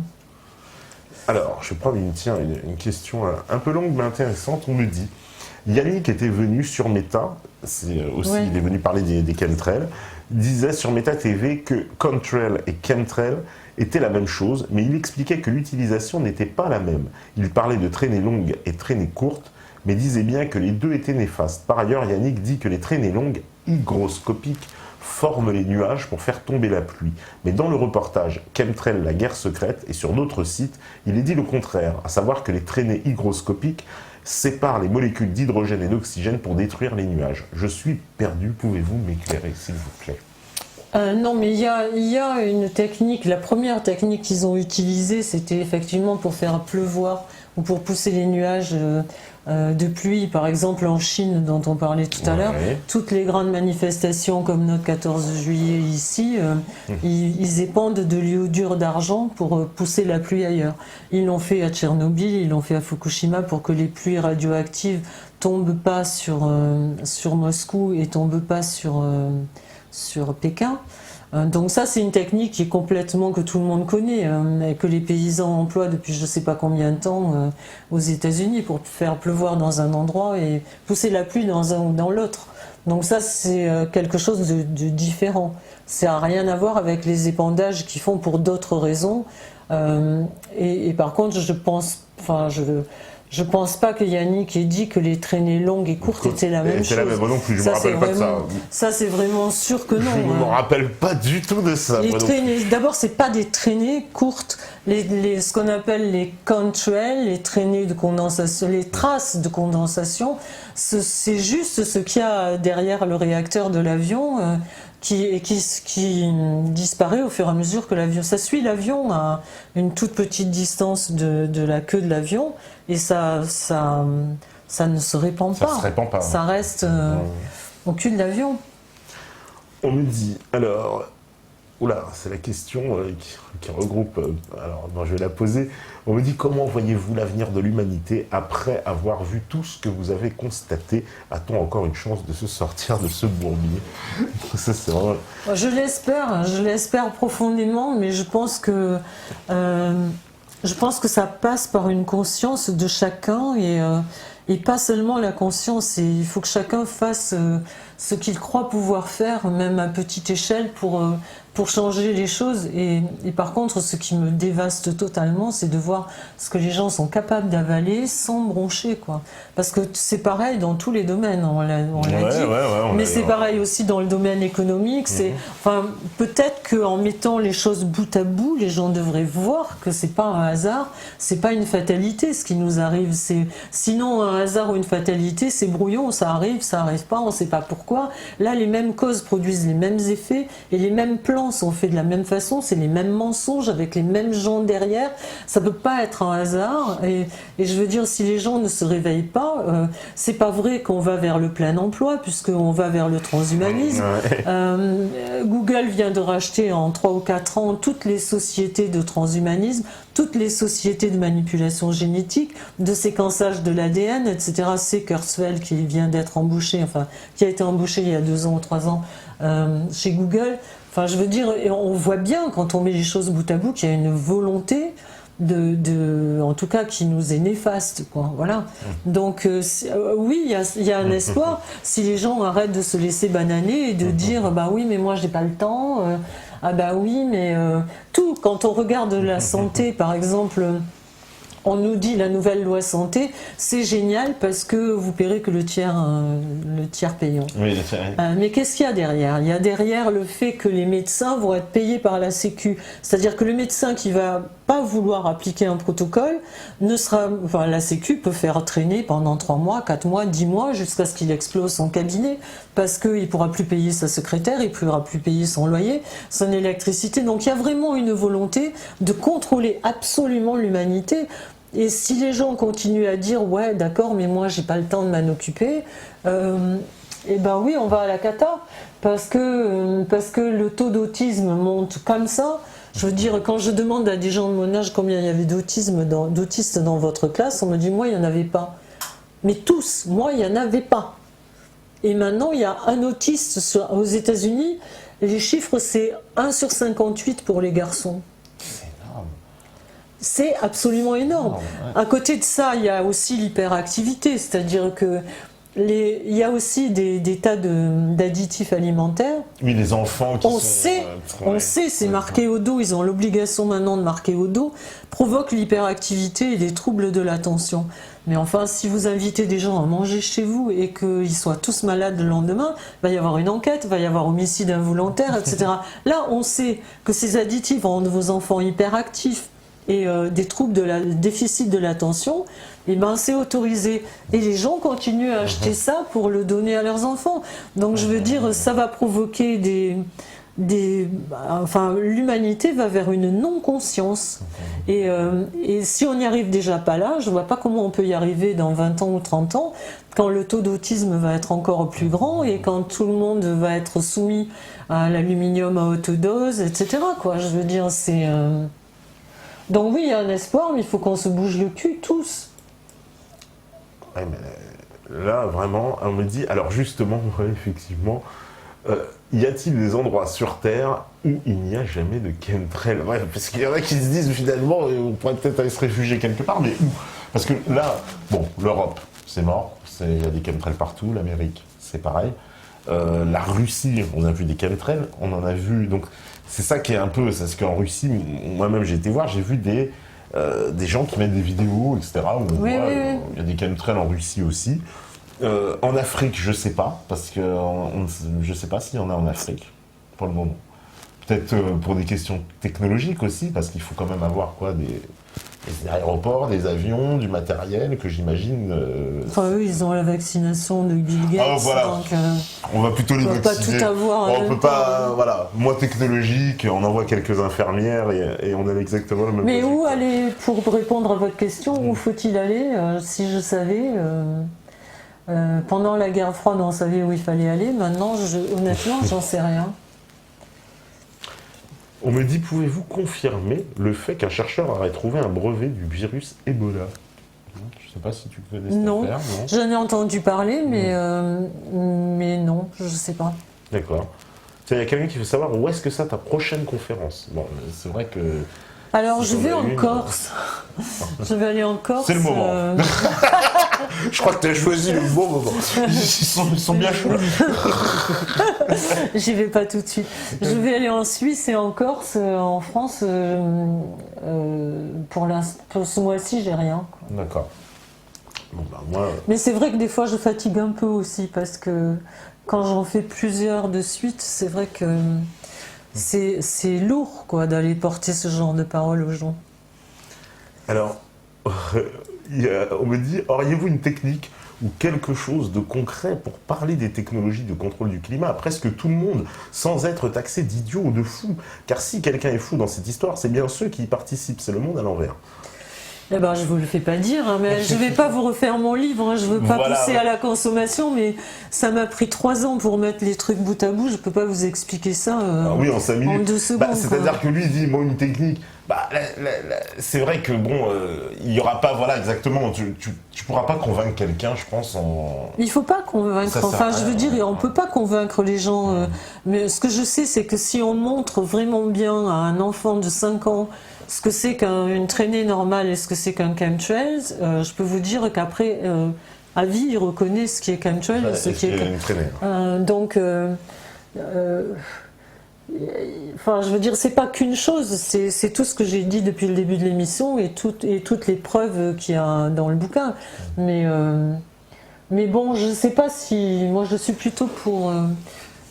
A: Alors, je prends une question un peu longue mais intéressante. On me dit, Yannick était venu sur Meta, c'est aussi,
B: Ouais.
A: il est venu parler des chemtrails, disait sur Meta TV que contrail et chemtrail étaient la même chose, mais il expliquait que l'utilisation n'était pas la même. Il parlait de traînées longues et traînées courtes, mais disait bien que les deux étaient néfastes. Par ailleurs, Yannick dit que les traînées longues, hygroscopiques, forment les nuages pour faire tomber la pluie. Mais dans le reportage Chemtrail, la guerre secrète, et sur d'autres sites, il est dit le contraire, à savoir que les traînées hygroscopiques séparent les molécules d'hydrogène et d'oxygène pour détruire les nuages. Je suis perdu, pouvez-vous m'éclairer, s'il vous plaît?
B: Non, mais il y a une technique, la première technique qu'ils ont utilisée, c'était effectivement pour faire pleuvoir ou pour pousser les nuages de pluie, par exemple en Chine dont on parlait tout à l'heure. Toutes les grandes manifestations comme notre 14 juillet ici, ils épandent de l'iodure d'argent pour pousser la pluie ailleurs. Ils l'ont fait à Tchernobyl, ils l'ont fait à Fukushima pour que les pluies radioactives tombent pas sur Moscou et tombent pas sur Pékin. Donc ça, c'est une technique qui est complètement que tout le monde connaît, et que les paysans emploient depuis je ne sais pas combien de temps aux États-Unis pour faire pleuvoir dans un endroit et pousser la pluie dans un ou dans l'autre. Donc ça, c'est quelque chose de différent. Ça n'a rien à voir avec les épandages qu'ils font pour d'autres raisons. Et par contre, je pense pas que Yannick ait dit que les traînées longues et courtes étaient la même chose.
A: C'est la même, moi non plus, je me rappelle pas de ça.
B: Ça, c'est vraiment sûr que non.
A: Je ne me rappelle pas du tout de ça.
B: D'abord, c'est pas des traînées courtes. Ce qu'on appelle les contrails, les traînées de condensation, les traces de condensation, c'est juste ce qu'il y a derrière le réacteur de l'avion qui disparaît au fur et à mesure que l'avion. Ça suit l'avion à une toute petite distance de la queue de l'avion et ça ne se répand pas.
A: Ça se répand pas.
B: Ça reste au cul de l'avion.
A: On me dit, alors, oula, c'est la question qui regroupe, alors non, je vais la poser. On me dit, comment voyez-vous l'avenir de l'humanité après avoir vu tout ce que vous avez constaté? A-t-on encore une chance de se sortir de ce bourbier? Ça, c'est vraiment...
B: Je l'espère profondément, mais je pense que ça passe par une conscience de chacun et pas seulement la conscience. Il faut que chacun fasse ce qu'il croit pouvoir faire, même à petite échelle, pour changer les choses. Et par contre, ce qui me dévaste totalement, c'est de voir ce que les gens sont capables d'avaler sans broncher, quoi. Parce que c'est pareil dans tous les domaines, on l'a dit. Mais c'est pareil aussi dans le domaine économique. Enfin, peut-être qu'en mettant les choses bout à bout, les gens devraient voir que c'est pas un hasard, c'est pas une fatalité ce qui nous arrive. Sinon, un hasard ou une fatalité, c'est brouillon, ça arrive pas, on sait pas pourquoi. Là, les mêmes causes produisent les mêmes effets et les mêmes plans sont faits de la même façon, c'est les mêmes mensonges avec les mêmes gens derrière. Ça peut pas être un hasard. Et je veux dire, si les gens ne se réveillent pas, c'est pas vrai qu'on va vers le plein emploi, puisqu'on va vers le transhumanisme. Google vient de racheter en 3 ou 4 ans toutes les sociétés de transhumanisme, toutes les sociétés de manipulation génétique, de séquençage de l'ADN, etc. C'est Kurzweil qui vient d'être embauché, qui a été embauché il y a 2 ans ou 3 ans chez Google. Enfin, je veux dire, on voit bien quand on met les choses bout à bout qu'il y a une volonté en tout cas, qui nous est néfaste, quoi. Voilà. Donc, oui, il y a un espoir. Si les gens arrêtent de se laisser bananer et de dire, bah oui, mais moi, j'ai pas le temps. Ah bah oui, mais tout. Quand on regarde la santé, par exemple. On nous dit la nouvelle loi santé, c'est génial parce que vous paierez que le tiers payant. Oui, mais qu'est-ce qu'il y a derrière? Il y a derrière le fait que les médecins vont être payés par la Sécu. C'est-à-dire que le médecin qui va pas vouloir appliquer un protocole, la Sécu peut faire traîner pendant 3 mois, 4 mois, 10 mois, jusqu'à ce qu'il explose son cabinet, parce qu'il ne pourra plus payer sa secrétaire, il ne pourra plus payer son loyer, son électricité. Donc il y a vraiment une volonté de contrôler absolument l'humanité. Et si les gens continuent à dire ouais d'accord mais moi j'ai pas le temps de m'en occuper, et ben oui on va à la cata parce que le taux d'autisme monte comme ça. Je veux dire, quand je demande à des gens de mon âge combien il y avait d'autistes dans votre classe, on me dit moi il n'y en avait pas. Mais tous, moi il n'y en avait pas. Et maintenant, il y a un autiste aux États-Unis. Les chiffres, c'est 1 sur 58 pour les garçons. C'est absolument énorme. À côté de ça, il y a aussi l'hyperactivité, c'est-à-dire que il y a aussi des tas d'additifs alimentaires.
A: Oui, les enfants qui
B: on sait, c'est marqué au dos, ils ont l'obligation maintenant de marquer au dos, provoquent l'hyperactivité et des troubles de l'attention. Mais enfin, si vous invitez des gens à manger chez vous et qu'ils soient tous malades le lendemain, il va y avoir une enquête, il va y avoir homicide involontaire, etc. Là, on sait que ces additifs rendent vos enfants hyperactifs et des troubles de déficit de l'attention, et ben c'est autorisé. Et les gens continuent à acheter ça pour le donner à leurs enfants. Donc je veux dire, ça va provoquer enfin, l'humanité va vers une non-conscience. Et si on n'y arrive déjà pas là, je ne vois pas comment on peut y arriver dans 20 ans ou 30 ans, quand le taux d'autisme va être encore plus grand et quand tout le monde va être soumis à l'aluminium à haute dose, etc. quoi. Je veux dire, c'est... Donc oui, il y a un espoir, mais il faut qu'on se bouge le cul, tous.
A: Ouais, mais là, vraiment, on me dit... Alors justement, ouais, effectivement, y a-t-il des endroits sur Terre où il n'y a jamais de chemtrail? Ouais, parce qu'il y en a qui se disent, finalement, on pourrait peut-être aller se réfugier quelque part, mais où? Parce que là, bon, l'Europe, c'est mort. Il y a des chemtrails partout. L'Amérique, c'est pareil. La Russie, on a vu des chemtrails. On en a vu... Donc, c'est ça qui est un peu... Parce qu'en Russie, moi-même, j'ai été voir, j'ai vu des gens qui mettent des vidéos, etc. Où on voit, il y a des chemtrails en Russie aussi. En Afrique, je sais pas, parce que je sais pas s'il y en a en Afrique, pour le moment. Peut-être pour des questions technologiques aussi, parce qu'il faut quand même avoir quoi, des aéroports, des avions, du matériel que j'imagine...
B: Enfin, eux, ils ont la vaccination de Bill Gates,
A: voilà.
B: donc...
A: on va plutôt les vacciner.
B: Pas tout avoir.
A: On peut pas... Voilà, moins technologique, on envoie quelques infirmières et on a exactement le même...
B: Mais où aller, pour répondre à votre question, où faut-il aller? Si je savais... pendant la guerre froide, on savait où il fallait aller. Maintenant, honnêtement, j'en sais rien.
A: On me dit, pouvez-vous confirmer le fait qu'un chercheur aurait trouvé un brevet du virus Ebola? Je ne sais pas si tu connais cette affaire, non?
B: J'en ai entendu parler, mais non, je ne sais pas.
A: D'accord. Il y a quelqu'un qui veut savoir où est-ce que ça ta prochaine conférence? Bon, c'est vrai que...
B: Alors, je vais en Corse. Je vais aller en Corse.
A: C'est le moment. Je crois que tu as choisi le bon moment. Ils sont bien chauds.
B: J'y vais pas tout de suite. Je vais aller en Suisse et en Corse. En France, pour ce mois-ci, j'ai rien.
A: D'accord. Bon, bah, moi...
B: Mais c'est vrai que des fois, je fatigue un peu aussi parce que quand j'en fais plusieurs de suite, c'est vrai que c'est lourd quoi, d'aller porter ce genre de paroles aux gens.
A: Alors, on me dit, auriez-vous une technique ou quelque chose de concret pour parler des technologies de contrôle du climat à presque tout le monde, sans être taxé d'idiot ou de fou? Car si quelqu'un est fou dans cette histoire, c'est bien ceux qui y participent, c'est le monde à l'envers.
B: Eh ben, je vous le fais pas dire, hein, mais je vais pas vous refaire mon livre, hein, je veux pas pousser à la consommation, mais ça m'a pris 3 ans pour mettre les trucs bout à bout, je peux pas vous expliquer ça
A: oui, en 5 minutes.
B: En 2 secondes.
A: C'est-à-dire que lui, il dit, moi, une technique, c'est vrai que bon, il y aura pas, voilà, exactement, tu pourras pas convaincre quelqu'un, je pense,
B: Il faut pas convaincre, enfin, je veux dire, on peut pas convaincre les gens, mais ce que je sais, c'est que si on montre vraiment bien à un enfant de 5 ans ce que c'est qu'une traînée normale et ce que c'est qu'un chemtrail, je peux vous dire qu'après, à vie, il reconnaît ce qui est chemtrail et ce qui est
A: une traînée.
B: Donc, enfin, je veux dire, c'est pas qu'une chose, c'est tout ce que j'ai dit depuis le début de l'émission et toutes les preuves qu'il y a dans le bouquin. Mais bon, je sais pas si... Moi, je suis plutôt pour...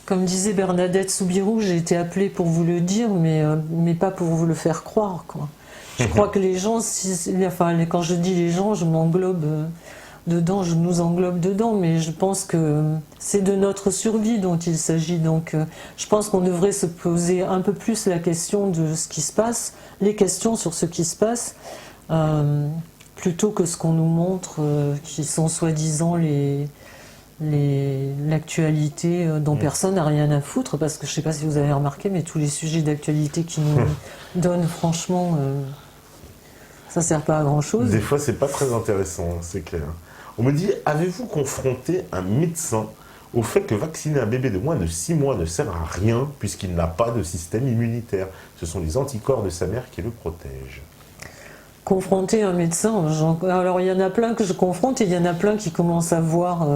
B: Comme disait Bernadette Soubirous, j'ai été appelée pour vous le dire, mais pas pour vous le faire croire, quoi. Je crois que les gens, quand je dis les gens, je m'englobe dedans, je nous englobe dedans, mais je pense que c'est de notre survie dont il s'agit. Donc, je pense qu'on devrait se poser un peu plus la question de ce qui se passe, les questions sur ce qui se passe, plutôt que ce qu'on nous montre, qui sont soi-disant l'actualité dont personne n'a rien à foutre, parce que je ne sais pas si vous avez remarqué, mais tous les sujets d'actualité qui nous donnent, franchement, ça ne sert pas à grand chose.
A: Des fois, c'est pas très intéressant, c'est clair. On me dit, avez-vous confronté un médecin au fait que vacciner un bébé de moins de 6 mois ne sert à rien puisqu'il n'a pas de système immunitaire. Ce sont les anticorps de sa mère qui le protègent.
B: Confronter un médecin, alors il y en a plein que je confronte et il y en a plein qui commencent à voir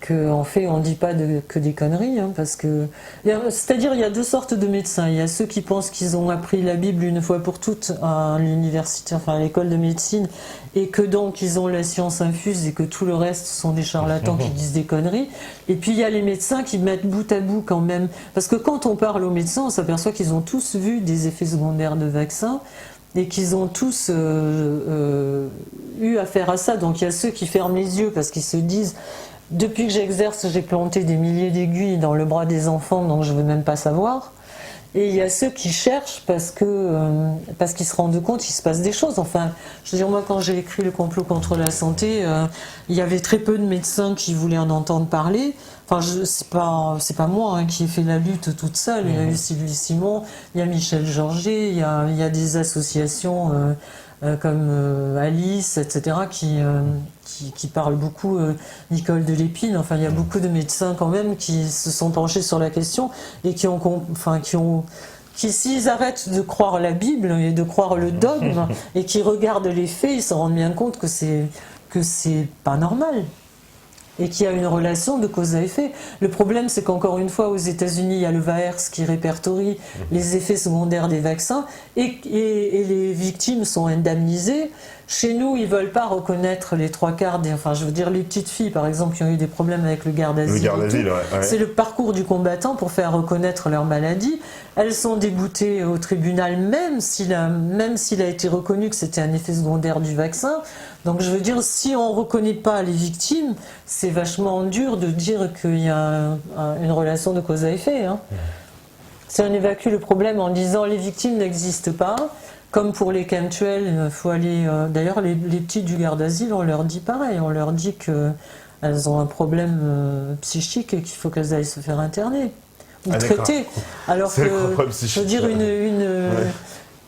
B: qu'en fait on ne dit pas que des conneries, hein, parce que c'est-à-dire il y a deux sortes de médecins. Il y a ceux qui pensent qu'ils ont appris la Bible une fois pour toutes à l'université, enfin à l'école de médecine, et que donc ils ont la science infuse et que tout le reste sont des charlatans qui disent des conneries. Et puis il y a les médecins qui mettent bout à bout quand même, parce que quand on parle aux médecins, on s'aperçoit qu'ils ont tous vu des effets secondaires de vaccins. Et qu'ils ont tous eu affaire à ça. Donc il y a ceux qui ferment les yeux parce qu'ils se disent « Depuis que j'exerce, j'ai planté des milliers d'aiguilles dans le bras des enfants, donc je ne veux même pas savoir ». Et il y a ceux qui cherchent parce qu'ils se rendent compte qu'il se passe des choses. Enfin, je veux dire, moi, quand j'ai écrit Le complot contre la santé, il y avait très peu de médecins qui voulaient en entendre parler. Enfin, c'est pas moi qui ai fait la lutte toute seule. Il y a eu Sylvie Simon, il y a Michel Georget, il y a des associations comme Alice, etc., qui parlent beaucoup, Nicole de Lépine. Enfin, il y a beaucoup de médecins quand même qui se sont penchés sur la question et qui s'ils arrêtent de croire la Bible et de croire le dogme et qui regardent les faits, ils se rendent bien compte que c'est pas normal. Et qu'il y a une relation de cause à effet. Le problème, c'est qu'encore une fois, aux États-Unis, il y a le VAERS qui répertorie les effets secondaires des vaccins et les victimes sont indemnisées. Chez nous, ils ne veulent pas reconnaître les trois quarts des... Enfin, je veux dire, les petites filles, par exemple, qui ont eu des problèmes avec le garde asile.
A: Ouais.
B: C'est le parcours du combattant pour faire reconnaître leur maladie. Elles sont déboutées au tribunal, même s'il a été reconnu que c'était un effet secondaire du vaccin. Donc, je veux dire, si on ne reconnaît pas les victimes, c'est vachement dur de dire qu'il y a une relation de cause à effet. Hein. Si on évacue le problème en disant les victimes n'existent pas, comme pour les chemtrails, il faut aller... D'ailleurs, les petites du garde asile, on leur dit pareil. On leur dit qu'elles ont un problème psychique et qu'il faut qu'elles aillent se faire interner ou traiter. Alors que, je veux dire,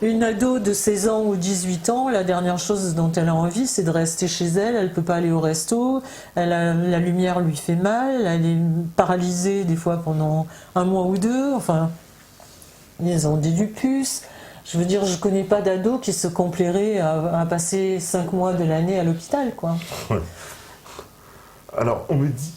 B: une ado de 16 ans ou 18 ans, la dernière chose dont elle a envie, c'est de rester chez elle. Elle ne peut pas aller au resto. La lumière lui fait mal. Elle est paralysée des fois pendant 1 mois ou 2. Enfin, ils ont des lupus. Je veux dire, je ne connais pas d'ado qui se complairait à passer 5 mois de l'année à l'hôpital, quoi.
A: Ouais. Alors, on me dit,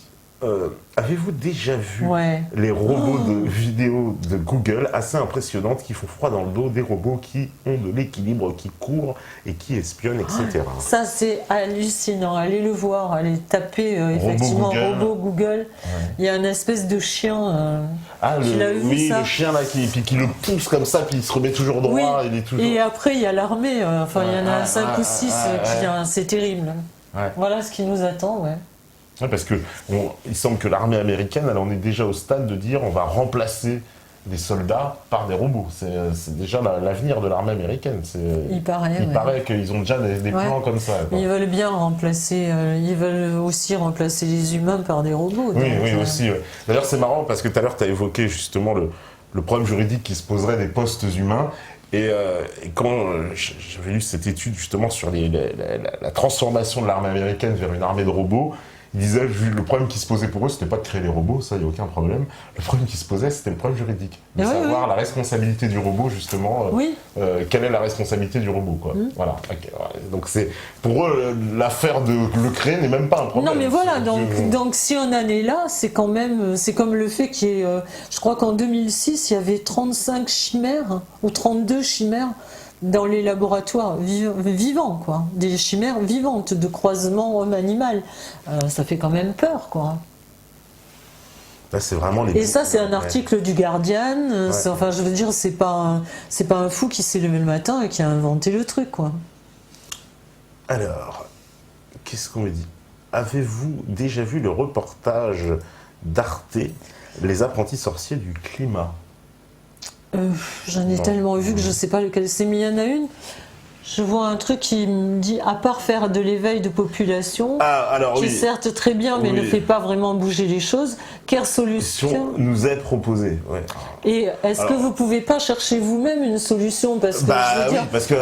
A: avez-vous déjà vu les robots de vidéo de Google assez impressionnantes qui font froid dans le dos, des robots qui ont de l'équilibre, qui courent et qui espionnent, etc.
B: Ça, c'est hallucinant. Allez le voir, allez taper effectivement robot Google. Ouais. Il y a une espèce de chien.
A: Le chien là qui le pousse comme ça, puis il se remet toujours droit. Il est toujours...
B: Et après, il y a l'armée. Il y en a 5 ou 6 c'est terrible. Ouais. Voilà ce qui nous attend,
A: Ouais, parce que il semble que l'armée américaine, elle en est déjà au stade de dire on va remplacer des soldats par des robots. C'est déjà l'avenir de l'armée américaine. Il paraît qu'ils ont déjà des plans comme ça.
B: Quoi. Ils veulent bien remplacer, ils veulent aussi remplacer les humains par des robots.
A: Oui, aussi. Ouais. D'ailleurs, c'est marrant parce que tout à l'heure, tu as évoqué justement le problème juridique qui se poserait des postes humains. Et quand j'avais lu cette étude justement sur la transformation de l'armée américaine vers une armée de robots, il disait le problème qui se posait pour eux, c'était pas de créer les robots, ça, il n'y a aucun problème. Le problème qui se posait, c'était le problème juridique. De savoir la responsabilité du robot, justement. Quelle est la responsabilité du robot, quoi. Voilà. Okay. Donc, pour eux, l'affaire de le créer n'est même pas un problème.
B: Non, mais voilà. Donc, si on en est là, c'est quand même. C'est comme le fait qu'il y ait. Je crois qu'en 2006, il y avait 35 chimères, ou 32 chimères dans les laboratoires vivants, quoi. Des chimères vivantes de croisement homme-animal. Ça fait quand même peur, quoi.
A: Là, c'est vraiment
B: et ça, c'est un article du Guardian. Enfin, je veux dire, c'est pas un fou qui s'est levé le matin et qui a inventé le truc, quoi.
A: Alors, qu'est-ce qu'on me dit? Avez-vous déjà vu le reportage d'Arte, Les apprentis sorciers du climat?
B: J'en ai tellement vu que je sais pas lequel c'est, mais il y en a une. Je vois un truc qui me dit, à part faire de l'éveil de population,
A: alors,
B: qui est certes très bien, mais ne fait pas vraiment bouger les choses, quelle solution
A: nous est proposée. Ouais.
B: Et est-ce que vous pouvez pas chercher vous-même une solution? Parce que je veux dire,
A: parce que,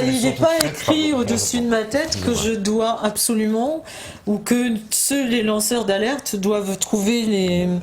B: il n'est pas écrit au-dessus de ma tête que je dois absolument, ou que les lanceurs d'alerte doivent trouver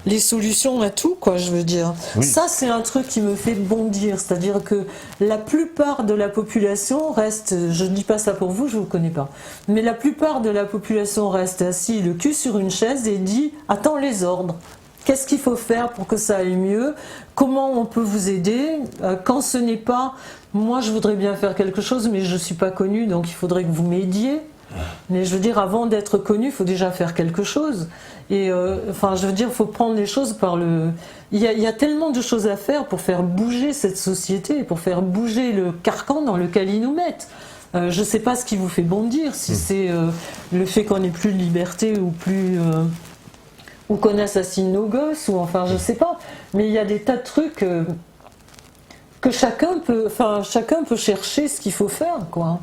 B: les solutions à tout, quoi, je veux dire.
A: Oui.
B: Ça, c'est un truc qui me fait bondir, c'est-à-dire que la plupart de la population reste, je ne dis pas ça pour vous, je ne vous connais pas, mais la plupart de la population reste assis le cul sur une chaise et dit « attends les ordres ». Qu'est-ce qu'il faut faire pour que ça aille mieux? Comment on peut vous aider? Quand ce n'est pas, moi je voudrais bien faire quelque chose, mais je ne suis pas connue, donc il faudrait que vous m'aidiez. Mais je veux dire, avant d'être connu, il faut déjà faire quelque chose. Et je veux dire, il faut prendre les choses par le... Il y a tellement de choses à faire pour faire bouger cette société, pour faire bouger le carcan dans lequel ils nous mettent. Je ne sais pas ce qui vous fait bondir, si c'est le fait qu'on n'ait plus de liberté ou plus... ou qu'on assassine nos gosses, ou enfin je sais pas, mais il y a des tas de trucs que chacun peut chercher ce qu'il faut faire, quoi.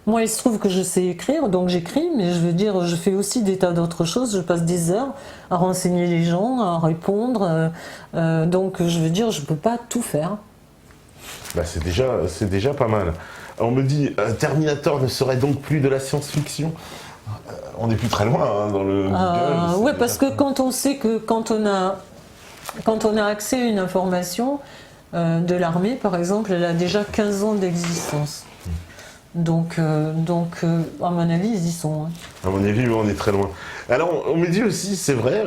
B: Moi il se trouve que je sais écrire, donc j'écris, mais je veux dire, je fais aussi des tas d'autres choses, je passe des heures à renseigner les gens, à répondre, donc je veux dire, je peux pas tout faire.
A: C'est déjà pas mal. On me dit, Terminator ne serait donc plus de la science-fiction? On n'est plus très loin dans le Google.
B: Ouais, parce que quand on sait que quand on a accès à une information de l'armée, par exemple, elle a déjà 15 ans d'existence. Donc, à mon avis, ils y sont. Hein.
A: À mon avis, on est très loin. Alors, on me dit aussi, c'est vrai,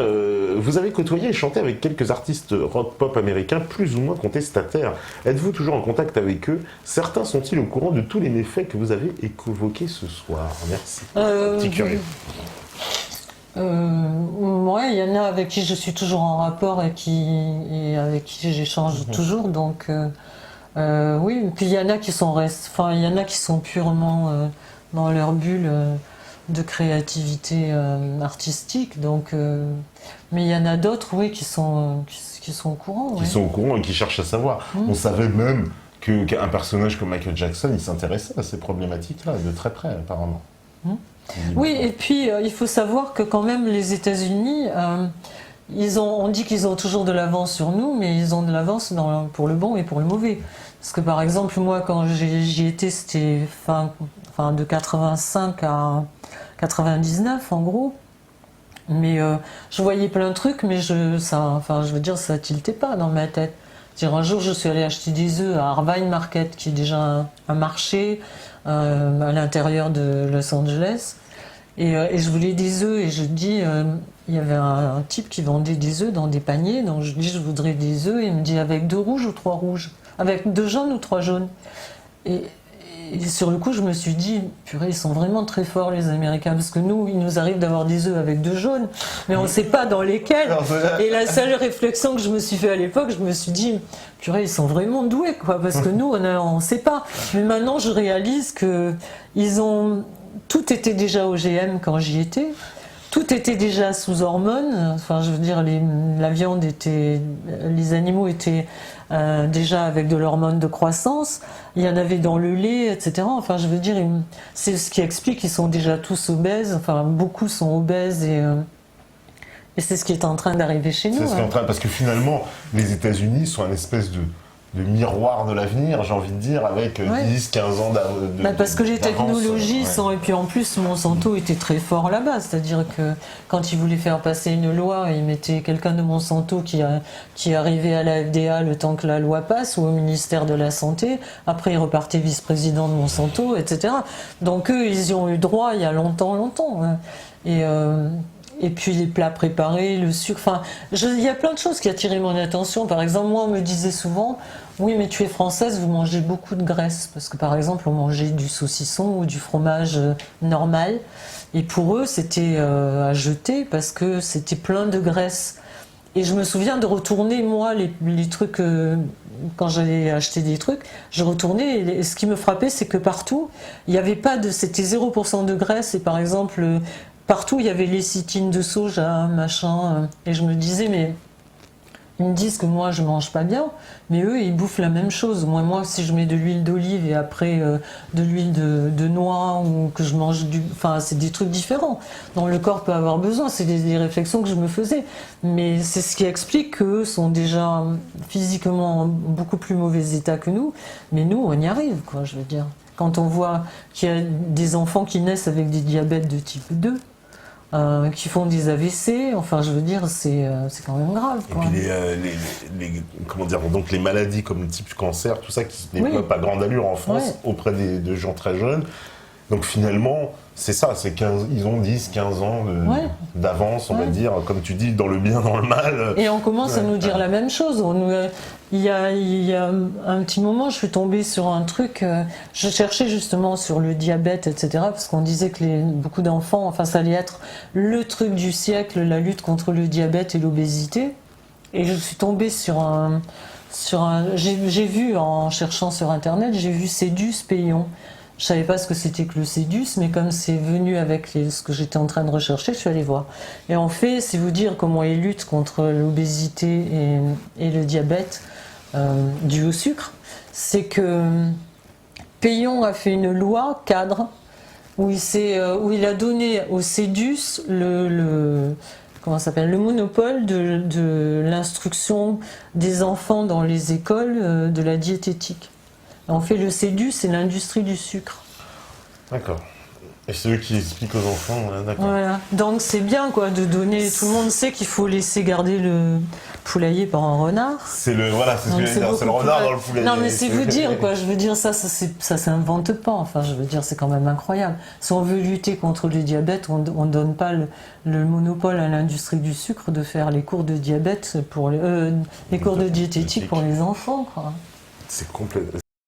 A: vous avez côtoyé et chanté avec quelques artistes rock-pop américains plus ou moins contestataires. Êtes-vous toujours en contact avec eux? Certains sont-ils au courant de tous les méfaits que vous avez évoqués ce soir? Merci. Petit curieux.
B: Ouais, il y en a avec qui je suis toujours en rapport et avec qui j'échange toujours, donc... oui, puis il y en a qui sont purement dans leur bulle de créativité artistique, donc mais il y en a d'autres, oui, qui sont au courant.
A: Qui sont au courant et qui cherchent à savoir. On savait même qu'un personnage comme Michael Jackson, il s'intéressait à ces problématiques-là de très près, apparemment.
B: Oui, et puis il faut savoir que quand même les États-Unis, on dit qu'ils ont toujours de l'avance sur nous, mais ils ont de l'avance pour le bon et pour le mauvais. Parce que par exemple, moi, quand j'y étais, c'était de 85 à 99, en gros. Mais je voyais plein de trucs, mais je veux dire, ça tiltait pas dans ma tête. C'est-à-dire, un jour, je suis allée acheter des œufs à Irvine Market, qui est déjà un marché à l'intérieur de Los Angeles. Et je voulais des œufs, et je dis, il y avait un type qui vendait des œufs dans des paniers, donc je dis, je voudrais des œufs, et il me dit, avec 2 rouges ou 3 rouges? Avec 2 jaunes ou 3 jaunes? Et sur le coup, je me suis dit, purée, ils sont vraiment très forts, les Américains, parce que nous, il nous arrive d'avoir des œufs avec 2 jaunes, mais on ne sait pas dans lesquels. Et la seule réflexion que je me suis fait à l'époque, je me suis dit, purée, ils sont vraiment doués, quoi, parce que nous, on ne sait pas. Mais maintenant, je réalise que tout était déjà OGM quand j'y étais. Tout était déjà sous hormones. Enfin, je veux dire, la viande était, les animaux étaient déjà avec de l'hormone de croissance. Il y en avait dans le lait, etc. Enfin, je veux dire, c'est ce qui explique qu'ils sont déjà tous obèses. Enfin, beaucoup sont obèses et c'est ce qui est en train d'arriver chez nous.
A: C'est ce qui est en train, parce que finalement, les États-Unis sont un espèce de miroir de l'avenir, j'ai envie de dire, avec 10-15 ans d'avance.
B: Parce que les technologies sont... Et puis en plus, Monsanto était très fort là-bas. C'est-à-dire que quand ils voulaient faire passer une loi, ils mettaient quelqu'un de Monsanto qui arrivait à la FDA le temps que la loi passe, ou au ministère de la Santé. Après, il repartait vice-président de Monsanto, etc. Donc eux, ils y ont eu droit il y a longtemps. Hein. Et puis les plats préparés, le sucre, enfin, il y a plein de choses qui attirent mon attention. Par exemple, moi, on me disait souvent, oui, mais tu es française, vous mangez beaucoup de graisse. Parce que par exemple, on mangeait du saucisson ou du fromage normal. Et pour eux, c'était à jeter parce que c'était plein de graisse. Et je me souviens de retourner, moi, les trucs, quand j'allais acheter des trucs, je retournais, et ce qui me frappait, c'est que partout, il n'y avait pas c'était 0% de graisse. Et par exemple, partout, il y avait lécithine de soja, machin. Et je me disais, mais Ils me disent que moi je mange pas bien, mais eux ils bouffent la même chose. Moi si je mets de l'huile d'olive et après de l'huile de noix ou que je mange enfin c'est des trucs différents dont le corps peut avoir besoin. C'est des réflexions que je me faisais, mais c'est ce qui explique qu'eux sont déjà physiquement en beaucoup plus mauvais état que nous, mais nous on y arrive quoi. Je veux dire, quand on voit qu'il y a des enfants qui naissent avec des diabètes de type 2. Qui font des AVC, enfin je veux dire c'est quand même grave quoi.
A: Et puis comment dire, donc les maladies comme le type cancer, tout ça qui se développe à grande allure en France auprès de gens très jeunes. Donc finalement, c'est ça, ils ont 10-15 ans d'avance, on va dire, comme tu dis, dans le bien, dans le mal.
B: Et on commence à nous dire la même chose. Il y a un petit moment, je suis tombée sur un truc, je cherchais justement sur le diabète, etc., parce qu'on disait que beaucoup d'enfants, enfin ça allait être le truc du siècle, la lutte contre le diabète et l'obésité. Et je suis tombée j'ai vu, en cherchant sur Internet, j'ai vu Cédus Payon. Je savais pas ce que c'était que le Cédus, mais comme c'est venu avec ce que j'étais en train de rechercher, je suis allée voir. Et en fait, c'est vous dire comment ils luttent contre l'obésité et le diabète dû au sucre. C'est que Payon a fait une loi cadre où il a donné au Cédus le monopole de l'instruction des enfants dans les écoles de la diététique. En fait, le Cédus, c'est l'industrie du sucre.
A: D'accord. Et c'est eux qui expliquent aux enfants, d'accord.
B: Voilà. Donc c'est bien quoi de donner. Tout le monde sait qu'il faut laisser garder le poulailler par un renard.
A: C'est ce que je veux dire, c'est le renard dans le poulailler.
B: Non mais c'est vous dire quoi. Je veux dire ça s'invente pas. Enfin, je veux dire c'est quand même incroyable. Si on veut lutter contre le diabète, on donne pas le monopole à l'industrie du sucre de faire les cours de diabète pour les cours de diététique pour les enfants quoi.
A: C'est complètement.